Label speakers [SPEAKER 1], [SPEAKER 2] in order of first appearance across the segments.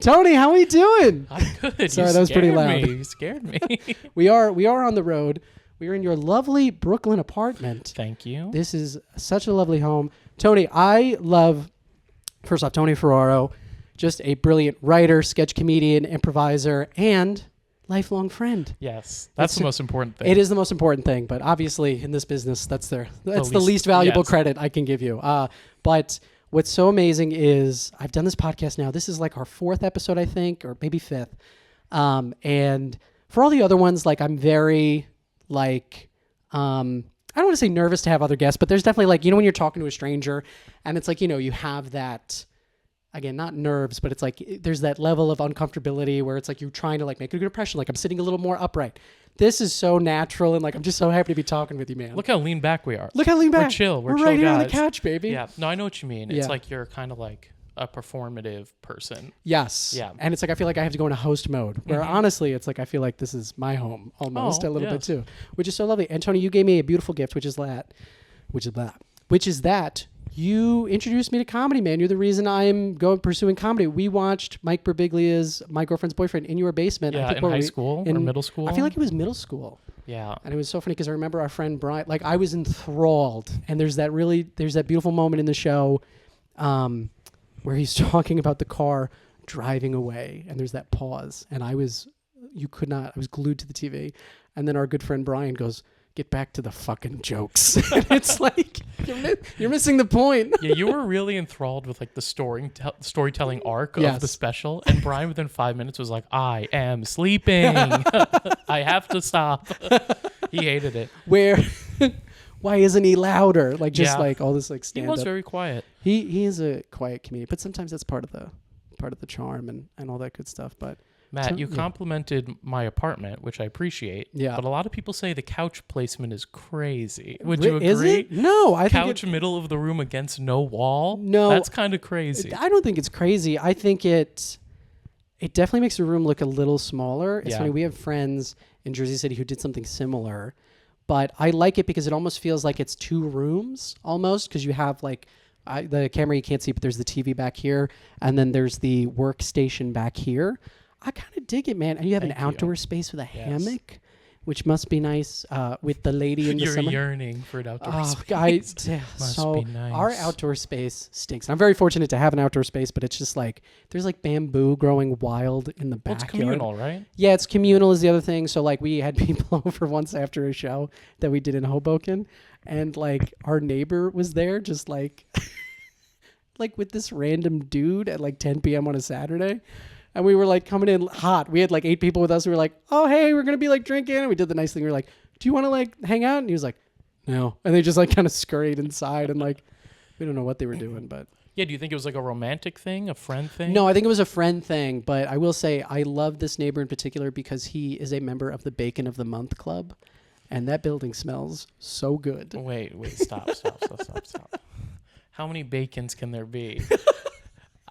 [SPEAKER 1] Tony, how are you doing?
[SPEAKER 2] I'm good.
[SPEAKER 1] Sorry, that was pretty loud.
[SPEAKER 2] You scared me.
[SPEAKER 1] We are on the road. We are in your lovely Brooklyn apartment.
[SPEAKER 2] Thank you.
[SPEAKER 1] This is such a lovely home. Tony, I love, first off, Tony Ferraro, just a brilliant writer, sketch comedian, improviser, and lifelong friend.
[SPEAKER 2] Yes, that's the most important thing.
[SPEAKER 1] It is the most important thing, but obviously in this business, that's the least valuable credit I can give you. But what's so amazing is I've done this podcast now. This is like our 4th episode, I think, or maybe 5th. And for all the other ones, like I'm very like, I don't want to say nervous to have other guests, but there's definitely like, when you're talking to a stranger and it's like, you have that, again, not nerves, but it's like there's that level of uncomfortability where it's like you're trying to like make a good impression. Like I'm sitting a little more upright. This is so natural, and like I'm just so happy to be talking with you, man.
[SPEAKER 2] Look how lean back we are.
[SPEAKER 1] Look how lean back.
[SPEAKER 2] We're chill. We're
[SPEAKER 1] right
[SPEAKER 2] chill
[SPEAKER 1] here
[SPEAKER 2] guys.
[SPEAKER 1] on the couch, baby.
[SPEAKER 2] Yeah. No, I know what you mean. It's
[SPEAKER 1] Yeah.
[SPEAKER 2] like you're kind of like a performative person.
[SPEAKER 1] Yes.
[SPEAKER 2] Yeah.
[SPEAKER 1] And it's like I feel like I have to go into host mode, where honestly, it's like I feel like this is my home almost a little bit too, which is so lovely. And Tony, you gave me a beautiful gift, which is that you introduced me to comedy, man. You're the reason I'm pursuing comedy. We watched Mike Birbiglia's My Girlfriend's Boyfriend in your basement.
[SPEAKER 2] Yeah,
[SPEAKER 1] I think
[SPEAKER 2] in high school or middle school.
[SPEAKER 1] I feel like it was middle school.
[SPEAKER 2] Yeah.
[SPEAKER 1] And it was so funny because I remember our friend Brian, like I was enthralled. And there's that beautiful moment in the show where he's talking about the car driving away. And there's that pause. And I was glued to the TV. And then our good friend Brian goes, "Get back to the fucking jokes." And it's like, you're missing the point.
[SPEAKER 2] Yeah, you were really enthralled with like the storytelling arc of the special. And Brian within 5 minutes was like, "I am sleeping. I have to stop." He hated it.
[SPEAKER 1] Why isn't he louder? Like like all this like stand up.
[SPEAKER 2] He was very quiet.
[SPEAKER 1] He is a quiet comedian, but sometimes that's part of the charm and all that good stuff. But
[SPEAKER 2] Matt, you complimented my apartment, which I appreciate.
[SPEAKER 1] Yeah.
[SPEAKER 2] But a lot of people say the couch placement is crazy. Would you agree?
[SPEAKER 1] Is it? No, I think
[SPEAKER 2] couch middle of the room against no wall.
[SPEAKER 1] No,
[SPEAKER 2] that's kind of crazy.
[SPEAKER 1] I don't think it's crazy. I think it definitely makes the room look a little smaller. It's funny. We have friends in Jersey City who did something similar, but I like it because it almost feels like it's 2 rooms almost, because you have like the camera you can't see, but there's the TV back here, and then there's the workstation back here. I kind of dig it, man. And you have an outdoor space with a hammock, which must be nice with the lady in the summer.
[SPEAKER 2] You're yearning for an outdoor space.
[SPEAKER 1] So
[SPEAKER 2] be nice.
[SPEAKER 1] Our outdoor space stinks. And I'm very fortunate to have an outdoor space, but it's just like there's like bamboo growing wild in the backyard.
[SPEAKER 2] It's communal, right?
[SPEAKER 1] Yeah, it's communal is the other thing. So like we had people over once after a show that we did in Hoboken, and like our neighbor was there just like like with this random dude at like 10 p.m. on a Saturday. And we were like coming in hot. We had like 8 people with us. We were like, "Oh, hey, we're going to be like drinking." And we did the nice thing. We were like, "Do you want to like hang out?" And he was like, "No." And they just like kind of scurried inside, and like, we don't know what they were doing, but.
[SPEAKER 2] Yeah, do you think it was like a romantic thing, a friend thing?
[SPEAKER 1] No, I think it was a friend thing. But I will say I love this neighbor in particular because he is a member of the Bacon of the Month Club. And that building smells so good.
[SPEAKER 2] Wait, stop. How many bacons can there be?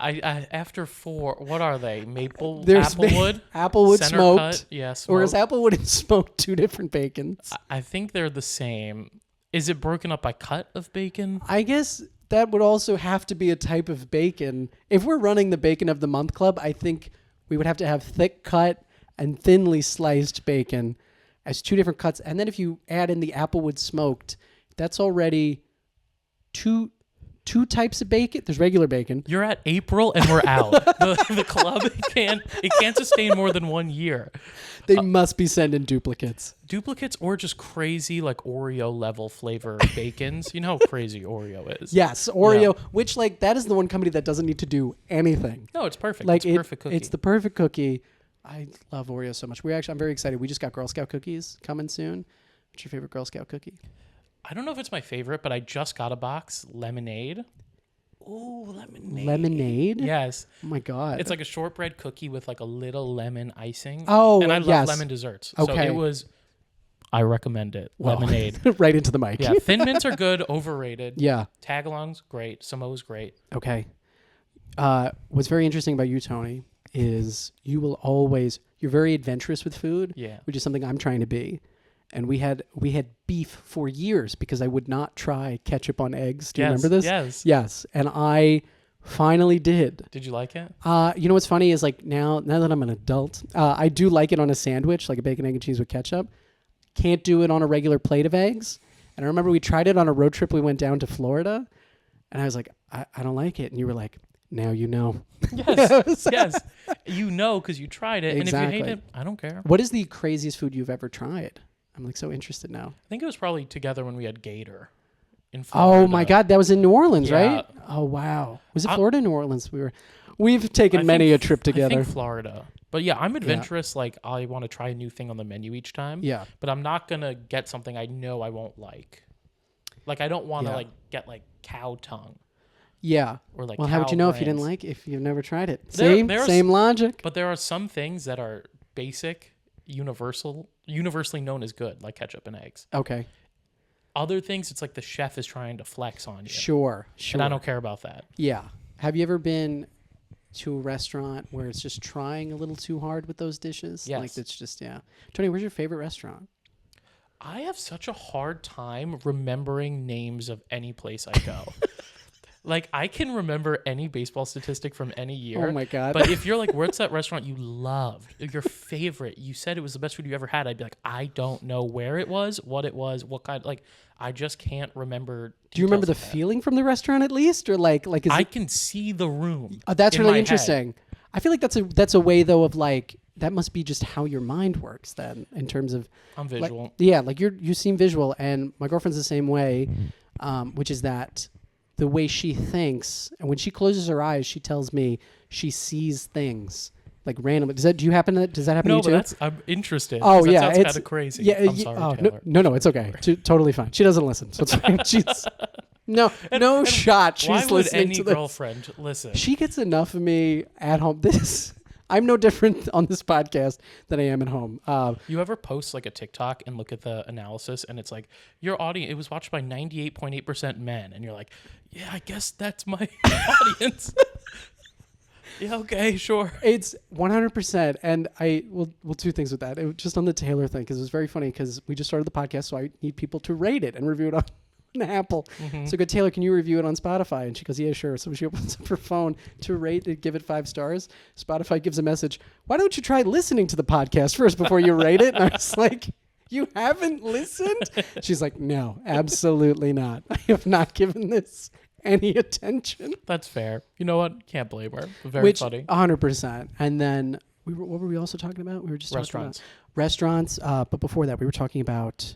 [SPEAKER 2] I after 4, what are they? Applewood?
[SPEAKER 1] Applewood
[SPEAKER 2] Center
[SPEAKER 1] smoked.
[SPEAKER 2] Cut? Yeah, smoked.
[SPEAKER 1] Or is Applewood and smoked 2 different bacons?
[SPEAKER 2] I think they're the same. Is it broken up by cut of bacon?
[SPEAKER 1] I guess that would also have to be a type of bacon. If we're running the Bacon of the Month Club, I think we would have to have thick cut and thinly sliced bacon as 2 different cuts. And then if you add in the Applewood smoked, that's already two types of bacon. There's regular bacon.
[SPEAKER 2] You're at April and we're out. The club can't sustain more than 1 year.
[SPEAKER 1] They must be sending duplicates.
[SPEAKER 2] Duplicates or just crazy like Oreo level flavor bacons. You know how crazy Oreo is.
[SPEAKER 1] Yes, Oreo, which like that is the one company that doesn't need to do anything.
[SPEAKER 2] No, it's perfect.
[SPEAKER 1] Like
[SPEAKER 2] it's perfect cookie.
[SPEAKER 1] It's the perfect cookie. I love Oreo so much. I'm very excited. We just got Girl Scout cookies coming soon. What's your favorite Girl Scout cookie?
[SPEAKER 2] I don't know if it's my favorite, but I just got a box lemonade.
[SPEAKER 1] Oh, lemonade. Lemonade?
[SPEAKER 2] Yes.
[SPEAKER 1] Oh my God.
[SPEAKER 2] It's like a shortbread cookie with like a little lemon icing.
[SPEAKER 1] Oh,
[SPEAKER 2] and I love lemon desserts.
[SPEAKER 1] Okay.
[SPEAKER 2] So I recommend it. Lemonade.
[SPEAKER 1] Right into the mic.
[SPEAKER 2] Yeah. Thin Mints are good, overrated.
[SPEAKER 1] Yeah.
[SPEAKER 2] Tagalongs, great. Samoa's great.
[SPEAKER 1] Okay. What's very interesting about you, Tony, is you're very adventurous with food, which is something I'm trying to be. And we had beef for years because I would not try ketchup on eggs. Do you remember this?
[SPEAKER 2] Yes.
[SPEAKER 1] Yes. And I Finally did.
[SPEAKER 2] Did you like it?
[SPEAKER 1] You know what's funny is like now that I'm an adult, I do like it on a sandwich, like a bacon, egg, and cheese with ketchup. Can't do it on a regular plate of eggs. And I remember we tried it on a road trip. We went down to Florida, and I was like, I don't like it. And you were like, now you know.
[SPEAKER 2] Yes, yes. You know because you tried it.
[SPEAKER 1] Exactly.
[SPEAKER 2] And if you hate it, I don't care.
[SPEAKER 1] What is the craziest food you've ever tried? I'm like so interested now.
[SPEAKER 2] I think it was probably together when we had Gator in Florida.
[SPEAKER 1] Oh my God, that was in New Orleans,
[SPEAKER 2] Yeah.
[SPEAKER 1] right? Oh wow, was it Florida or New Orleans? We've taken many a trip together.
[SPEAKER 2] I think Florida. But yeah, I'm adventurous. Yeah. Like I want to try a new thing on the menu each time.
[SPEAKER 1] Yeah.
[SPEAKER 2] But I'm not gonna get something I know I won't like. Like I don't want to like get like cow tongue.
[SPEAKER 1] Yeah.
[SPEAKER 2] Or like
[SPEAKER 1] how would you know
[SPEAKER 2] brains.
[SPEAKER 1] if you didn't like it, if you've never tried it? Same logic.
[SPEAKER 2] But there are some things that are basic, universally known as good, like ketchup and eggs.
[SPEAKER 1] Okay.
[SPEAKER 2] Other things, it's like the chef is trying to flex on you.
[SPEAKER 1] Sure.
[SPEAKER 2] And I don't care about that.
[SPEAKER 1] Yeah. Have you ever been to a restaurant where it's just trying a little too hard with those dishes?
[SPEAKER 2] Yes.
[SPEAKER 1] Like it's just, yeah. Tony, where's your favorite restaurant?
[SPEAKER 2] I have such a hard time remembering names of any place I go. Like, I can remember any baseball statistic from any year.
[SPEAKER 1] Oh, my God.
[SPEAKER 2] But if you're like, where's that restaurant you loved? Your favorite. You said it was the best food you ever had. I'd be like, I don't know where it was, what kind. Like, I just can't remember.
[SPEAKER 1] Do you remember the feeling from the restaurant at least? Or like is
[SPEAKER 2] I can see the room.
[SPEAKER 1] That's
[SPEAKER 2] in
[SPEAKER 1] really
[SPEAKER 2] my
[SPEAKER 1] interesting.
[SPEAKER 2] head.
[SPEAKER 1] I feel like that's a way, though, of like, that must be just how your mind works then in terms of.
[SPEAKER 2] I'm visual.
[SPEAKER 1] Like, yeah, like you seem visual. And my girlfriend's the same way, which is that the way she thinks, and when she closes her eyes, she tells me she sees things like randomly. Does that happen to you too?
[SPEAKER 2] No, but I'm interested.
[SPEAKER 1] Oh yeah,
[SPEAKER 2] that sounds kind of crazy.
[SPEAKER 1] Yeah,
[SPEAKER 2] I'm sorry, Taylor.
[SPEAKER 1] No, it's okay. Totally fine. She doesn't listen, so it's fine. She's no shot. She's
[SPEAKER 2] why would
[SPEAKER 1] listening
[SPEAKER 2] any
[SPEAKER 1] to this.
[SPEAKER 2] girlfriend listen?
[SPEAKER 1] She gets enough of me at home. I'm no different on this podcast than I am at home.
[SPEAKER 2] You ever post like a TikTok and look at the analysis and it's like your audience, it was watched by 98.8% men. And you're like, yeah, I guess that's my audience. Yeah, okay, sure.
[SPEAKER 1] It's 100%. And we'll two things with that. It was just on the Taylor thing, because it was very funny because we just started the podcast. So I need people to rate it and review it on Apple. Mm-hmm. So I go, Taylor, can you review it on Spotify? And she goes, yeah, sure. So she opens up her phone to rate it, give it 5 stars. Spotify gives a message, why don't you try listening to the podcast first before you rate it? And I was like, you haven't listened? She's like, no, absolutely not. I have not given this any attention.
[SPEAKER 2] That's fair. You know what? Can't blame her. Very funny.
[SPEAKER 1] 100%. And then what were we also talking about? We were just talking about restaurants. But before that, we were talking about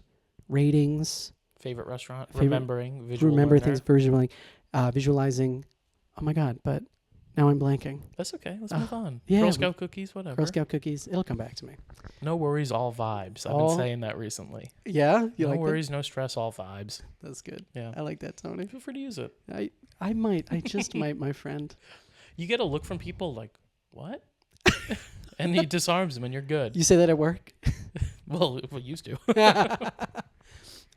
[SPEAKER 1] ratings.
[SPEAKER 2] Favorite restaurant, remembering,
[SPEAKER 1] visualizing. Oh my God! But now I'm blanking.
[SPEAKER 2] That's okay. Let's move on.
[SPEAKER 1] Yeah,
[SPEAKER 2] Girl Scout cookies, whatever.
[SPEAKER 1] Girl Scout cookies. It'll come back to me.
[SPEAKER 2] No worries, all vibes. I've been saying that recently.
[SPEAKER 1] Yeah,
[SPEAKER 2] no worries, no stress, all vibes.
[SPEAKER 1] That's good.
[SPEAKER 2] Yeah,
[SPEAKER 1] I like that, Tony.
[SPEAKER 2] Feel free to use it.
[SPEAKER 1] I might. I just might, my friend.
[SPEAKER 2] You get a look from people like, what? And he disarms them, and you're good.
[SPEAKER 1] You say that at work?
[SPEAKER 2] Well, we used to.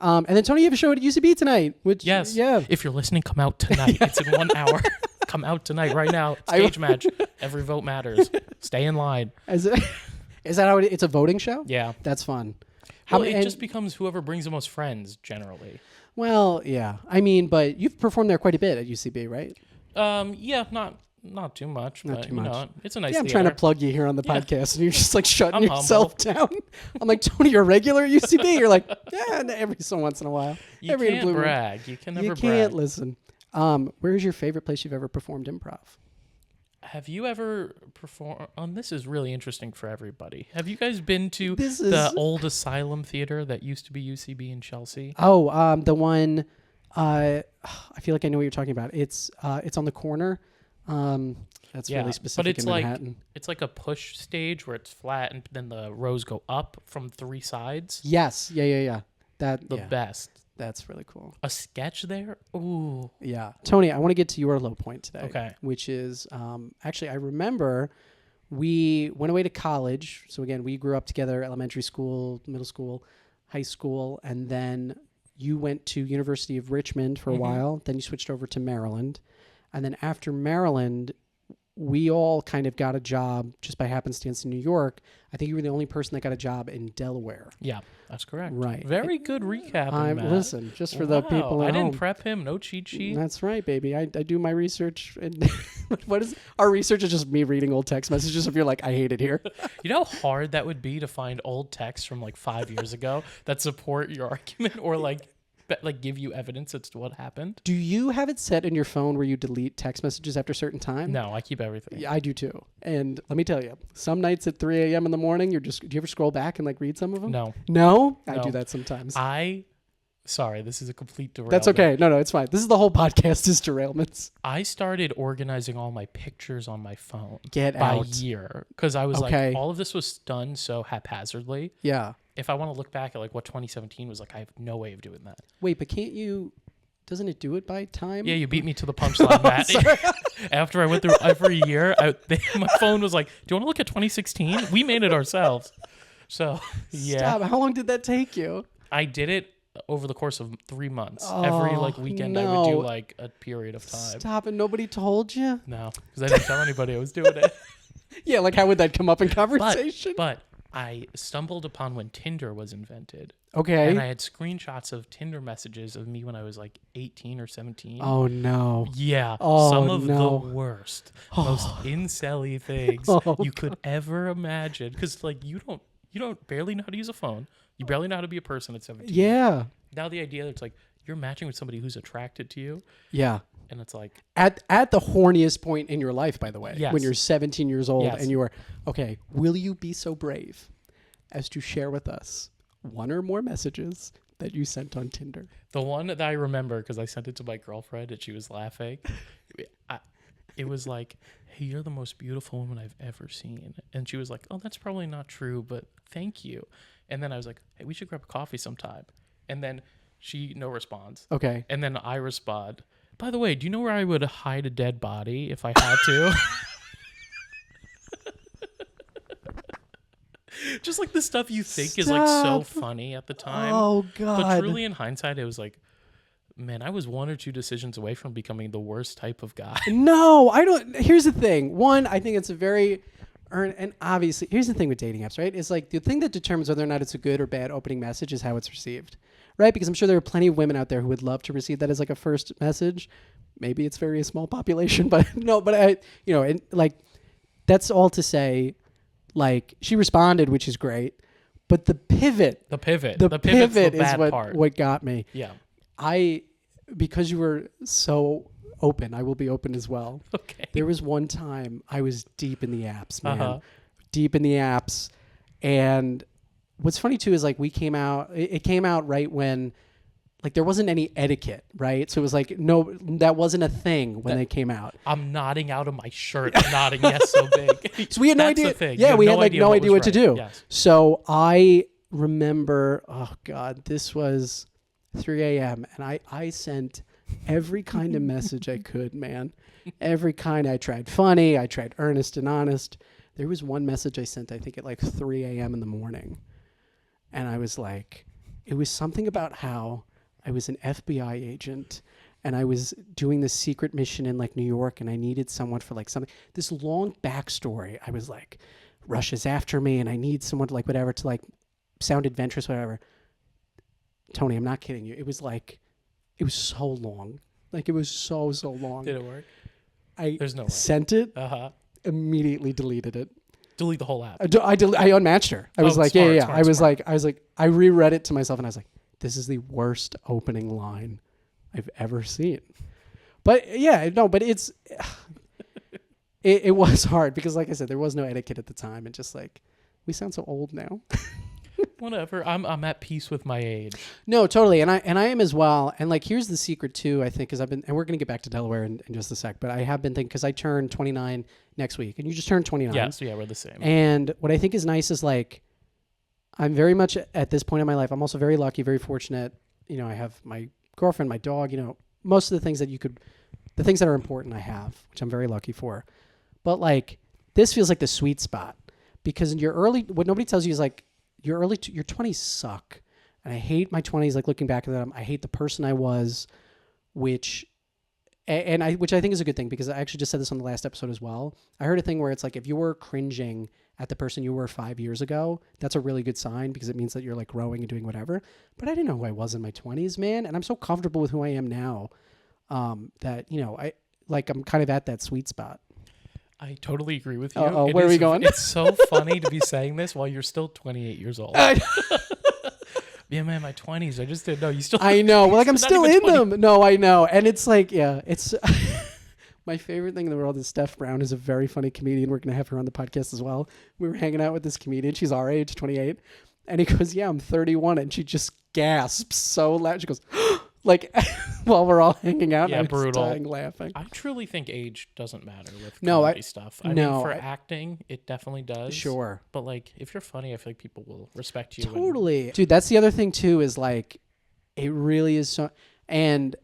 [SPEAKER 1] And then Tony, you have a show at UCB tonight. Which,
[SPEAKER 2] yes.
[SPEAKER 1] Yeah.
[SPEAKER 2] If you're listening, come out tonight. It's in 1 hour. Come out tonight, right now. Stage match. Every vote matters. Stay in line.
[SPEAKER 1] Is that how it's a voting show?
[SPEAKER 2] Yeah.
[SPEAKER 1] That's fun.
[SPEAKER 2] It just becomes whoever brings the most friends, generally.
[SPEAKER 1] Well, yeah. I mean, but you've performed there quite a bit at UCB, right?
[SPEAKER 2] Yeah, not too much.
[SPEAKER 1] Not
[SPEAKER 2] but,
[SPEAKER 1] too much.
[SPEAKER 2] You know, it's a nice.
[SPEAKER 1] Yeah, I'm
[SPEAKER 2] theater.
[SPEAKER 1] trying to plug you here on the podcast, and you're just like shutting
[SPEAKER 2] I'm
[SPEAKER 1] yourself down. I'm like, Tony, you're a regular at UCB. You're like, yeah, every so once in a while.
[SPEAKER 2] You can't brag. You can never brag.
[SPEAKER 1] You can't listen. Where's your favorite place you've ever performed improv?
[SPEAKER 2] Have you ever performed? This is really interesting for everybody. Have you guys been to the old Asylum Theater that used to be UCB in Chelsea?
[SPEAKER 1] Oh, the one. I feel like I know what you're talking about. It's on the corner. That's really specific in Manhattan.
[SPEAKER 2] It's like a push stage where it's flat and then the rows go up from 3 sides.
[SPEAKER 1] Yes. Yeah.
[SPEAKER 2] Best.
[SPEAKER 1] That's really cool.
[SPEAKER 2] A sketch there? Ooh.
[SPEAKER 1] Yeah. Tony, I want to get to your low point today.
[SPEAKER 2] Okay.
[SPEAKER 1] Which is, actually, I remember we went away to college. So again, we grew up together, elementary school, middle school, high school, and then you went to University of Richmond for a while. Then you switched over to Maryland. And then after Maryland, we all kind of got a job just by happenstance in New York. I think you were the only person that got a job in Delaware.
[SPEAKER 2] Yeah, that's correct.
[SPEAKER 1] Right.
[SPEAKER 2] Very good recap, Matt.
[SPEAKER 1] Listen, just for the people at
[SPEAKER 2] I
[SPEAKER 1] home.
[SPEAKER 2] didn't prep him. No cheat sheet.
[SPEAKER 1] That's right, baby. I do my research. And what is our research? Is just me reading old text messages. If you're like, I hate it here.
[SPEAKER 2] You know how hard that would be to find old texts from like 5 years ago that support your argument or like give you evidence as to what happened?
[SPEAKER 1] Do you have it set in your phone where you delete text messages after a certain time?
[SPEAKER 2] No, I keep everything.
[SPEAKER 1] Yeah, I do too. And let me tell you, some nights at 3 a.m. in the morning, do you ever scroll back and like read some of them?
[SPEAKER 2] No.
[SPEAKER 1] No? I do that sometimes.
[SPEAKER 2] Sorry, this is a complete derailment.
[SPEAKER 1] That's okay. No, it's fine. This is the whole podcast is derailments.
[SPEAKER 2] I started organizing all my pictures on my phone.
[SPEAKER 1] Get
[SPEAKER 2] by
[SPEAKER 1] out.
[SPEAKER 2] year. Because I was like, all of this was done so haphazardly.
[SPEAKER 1] Yeah.
[SPEAKER 2] If I want to look back at like what 2017 was like, I have no way of doing that.
[SPEAKER 1] Wait, but doesn't it do it by time?
[SPEAKER 2] Yeah, you beat me to the punchline, Matt. After I went through every year, my phone was like, do you want to look at 2016? We made it ourselves. So, yeah.
[SPEAKER 1] Stop. How long did that take you?
[SPEAKER 2] I did it over the course of 3 months. Every like weekend, I would do like a period of time.
[SPEAKER 1] Stop, and nobody told you?
[SPEAKER 2] No, because I didn't tell anybody I was doing it.
[SPEAKER 1] Yeah, like how would that come up in conversation?
[SPEAKER 2] But I stumbled upon when Tinder was invented.
[SPEAKER 1] Okay.
[SPEAKER 2] And I had screenshots of Tinder messages of me when I was like 18 or 17.
[SPEAKER 1] Oh, no.
[SPEAKER 2] Yeah.
[SPEAKER 1] Oh,
[SPEAKER 2] some of
[SPEAKER 1] no.
[SPEAKER 2] the worst, most incel-y things you could ever imagine. Because like you don't barely know how to use a phone. You barely know how to be a person at 17.
[SPEAKER 1] Yeah.
[SPEAKER 2] Now the idea that it's like you're matching with somebody who's attracted to you.
[SPEAKER 1] Yeah.
[SPEAKER 2] And it's like
[SPEAKER 1] at the horniest point in your life, by the way,
[SPEAKER 2] yes.
[SPEAKER 1] when you're 17 years old
[SPEAKER 2] yes.
[SPEAKER 1] and you are, okay, will you be so brave as to share with us one or more messages that you sent on Tinder?
[SPEAKER 2] The one that I remember, because I sent it to my girlfriend and she was laughing. It was like, hey, you're the most beautiful woman I've ever seen. And she was like, oh, that's probably not true, but thank you. And then I was like, hey, we should grab a coffee sometime. And then no response.
[SPEAKER 1] Okay.
[SPEAKER 2] And then I respond, by the way, do you know where I would hide a dead body if I had to? Just like the stuff you think is like so funny at the time.
[SPEAKER 1] Oh, God.
[SPEAKER 2] But truly in hindsight, it was like, man, I was 1 or 2 decisions away from becoming the worst type of guy.
[SPEAKER 1] No, I don't. Here's the thing. One, I think it's a very and obviously, here's the thing with dating apps, right? It's like the thing that determines whether or not it's a good or bad opening message is how it's received, right? Because I'm sure there are plenty of women out there who would love to receive that as like a first message. Maybe it's very a small population, but no, but and like that's all to say, like she responded, which is great, but the pivot is what got me.
[SPEAKER 2] Yeah.
[SPEAKER 1] Because you were so open, I will be open as well.
[SPEAKER 2] Okay.
[SPEAKER 1] There was one time I was deep in the apps, man. Deep in the apps. And what's funny too is like it came out right when like there wasn't any etiquette, right? So it was like, no, that wasn't a thing when they came out.
[SPEAKER 2] I'm nodding out of my shirt, nodding yes so big.
[SPEAKER 1] So we had no idea. Yeah, we had like no idea what to do. Yes. So I remember, oh God, this was 3 a.m. and I sent every kind of message I could, man. Every kind. I tried funny. I tried earnest and honest. There was one message I sent, I think at like 3 a.m. in the morning. And I was like, it was something about how I was an FBI agent and I was doing this secret mission in like New York and I needed someone for like something. This long backstory. I was like, Russia's after me and I need someone to like whatever to like sound adventurous, whatever. Tony, I'm not kidding you. It was so long. Like it was so long.
[SPEAKER 2] Did it work?
[SPEAKER 1] There's no way. Sent it, immediately deleted it.
[SPEAKER 2] Delete the whole app.
[SPEAKER 1] I unmatched her. I was like,
[SPEAKER 2] smart,
[SPEAKER 1] yeah.
[SPEAKER 2] Smart.
[SPEAKER 1] I was like, I reread it to myself and I was like, this is the worst opening line I've ever seen. But yeah, no, but it was hard because like I said, there was no etiquette at the time and just like, we sound so old now.
[SPEAKER 2] Whatever. I'm at peace with my age.
[SPEAKER 1] No, totally. And I am as well. And like, here's the secret too, I think, because and we're going to get back to Delaware in just a sec, but I have been thinking, because I turn 29 next week and you just turned 29.
[SPEAKER 2] Yeah, so yeah, we're the same.
[SPEAKER 1] And what I think is nice is like, I'm very much at this point in my life, I'm also very lucky, very fortunate. You know, I have my girlfriend, my dog, you know, most of the things the things that are important I have, which I'm very lucky for. But like, this feels like the sweet spot because in what nobody tells you is like, your 20s suck. And I hate my 20s, like looking back at them. I hate the person I was, which and which I think is a good thing, because I actually just said this on the last episode as well. I heard a thing where it's like, if you were cringing at the person you were 5 years ago, that's a really good sign, because it means that you're like growing and doing whatever. But I didn't know who I was in my 20s, man. And I'm so comfortable with who I am now, that, I'm kind of at that sweet spot.
[SPEAKER 2] I totally agree with you.
[SPEAKER 1] Oh, where are we going?
[SPEAKER 2] It's so funny to be saying this while you're still 28 years old. Yeah, man, my 20s. I just didn't know. You still.
[SPEAKER 1] I know. Well, like, I'm still in them. No, I know. And it's like, yeah, it's my favorite thing in the world is Steph Brown is a very funny comedian. We're going to have her on the podcast as well. We were hanging out with this comedian. She's our age, 28. And he goes, yeah, I'm 31. And she just gasps so loud. She goes, like, while we're all hanging out.
[SPEAKER 2] Yeah,
[SPEAKER 1] and
[SPEAKER 2] brutal.
[SPEAKER 1] I'm dying laughing.
[SPEAKER 2] I truly think age doesn't matter with comedy stuff. I mean, for acting, it definitely does.
[SPEAKER 1] Sure.
[SPEAKER 2] But, like, if you're funny, I feel like people will respect you.
[SPEAKER 1] Totally. Dude, that's the other thing, too, is, like, it really is so... And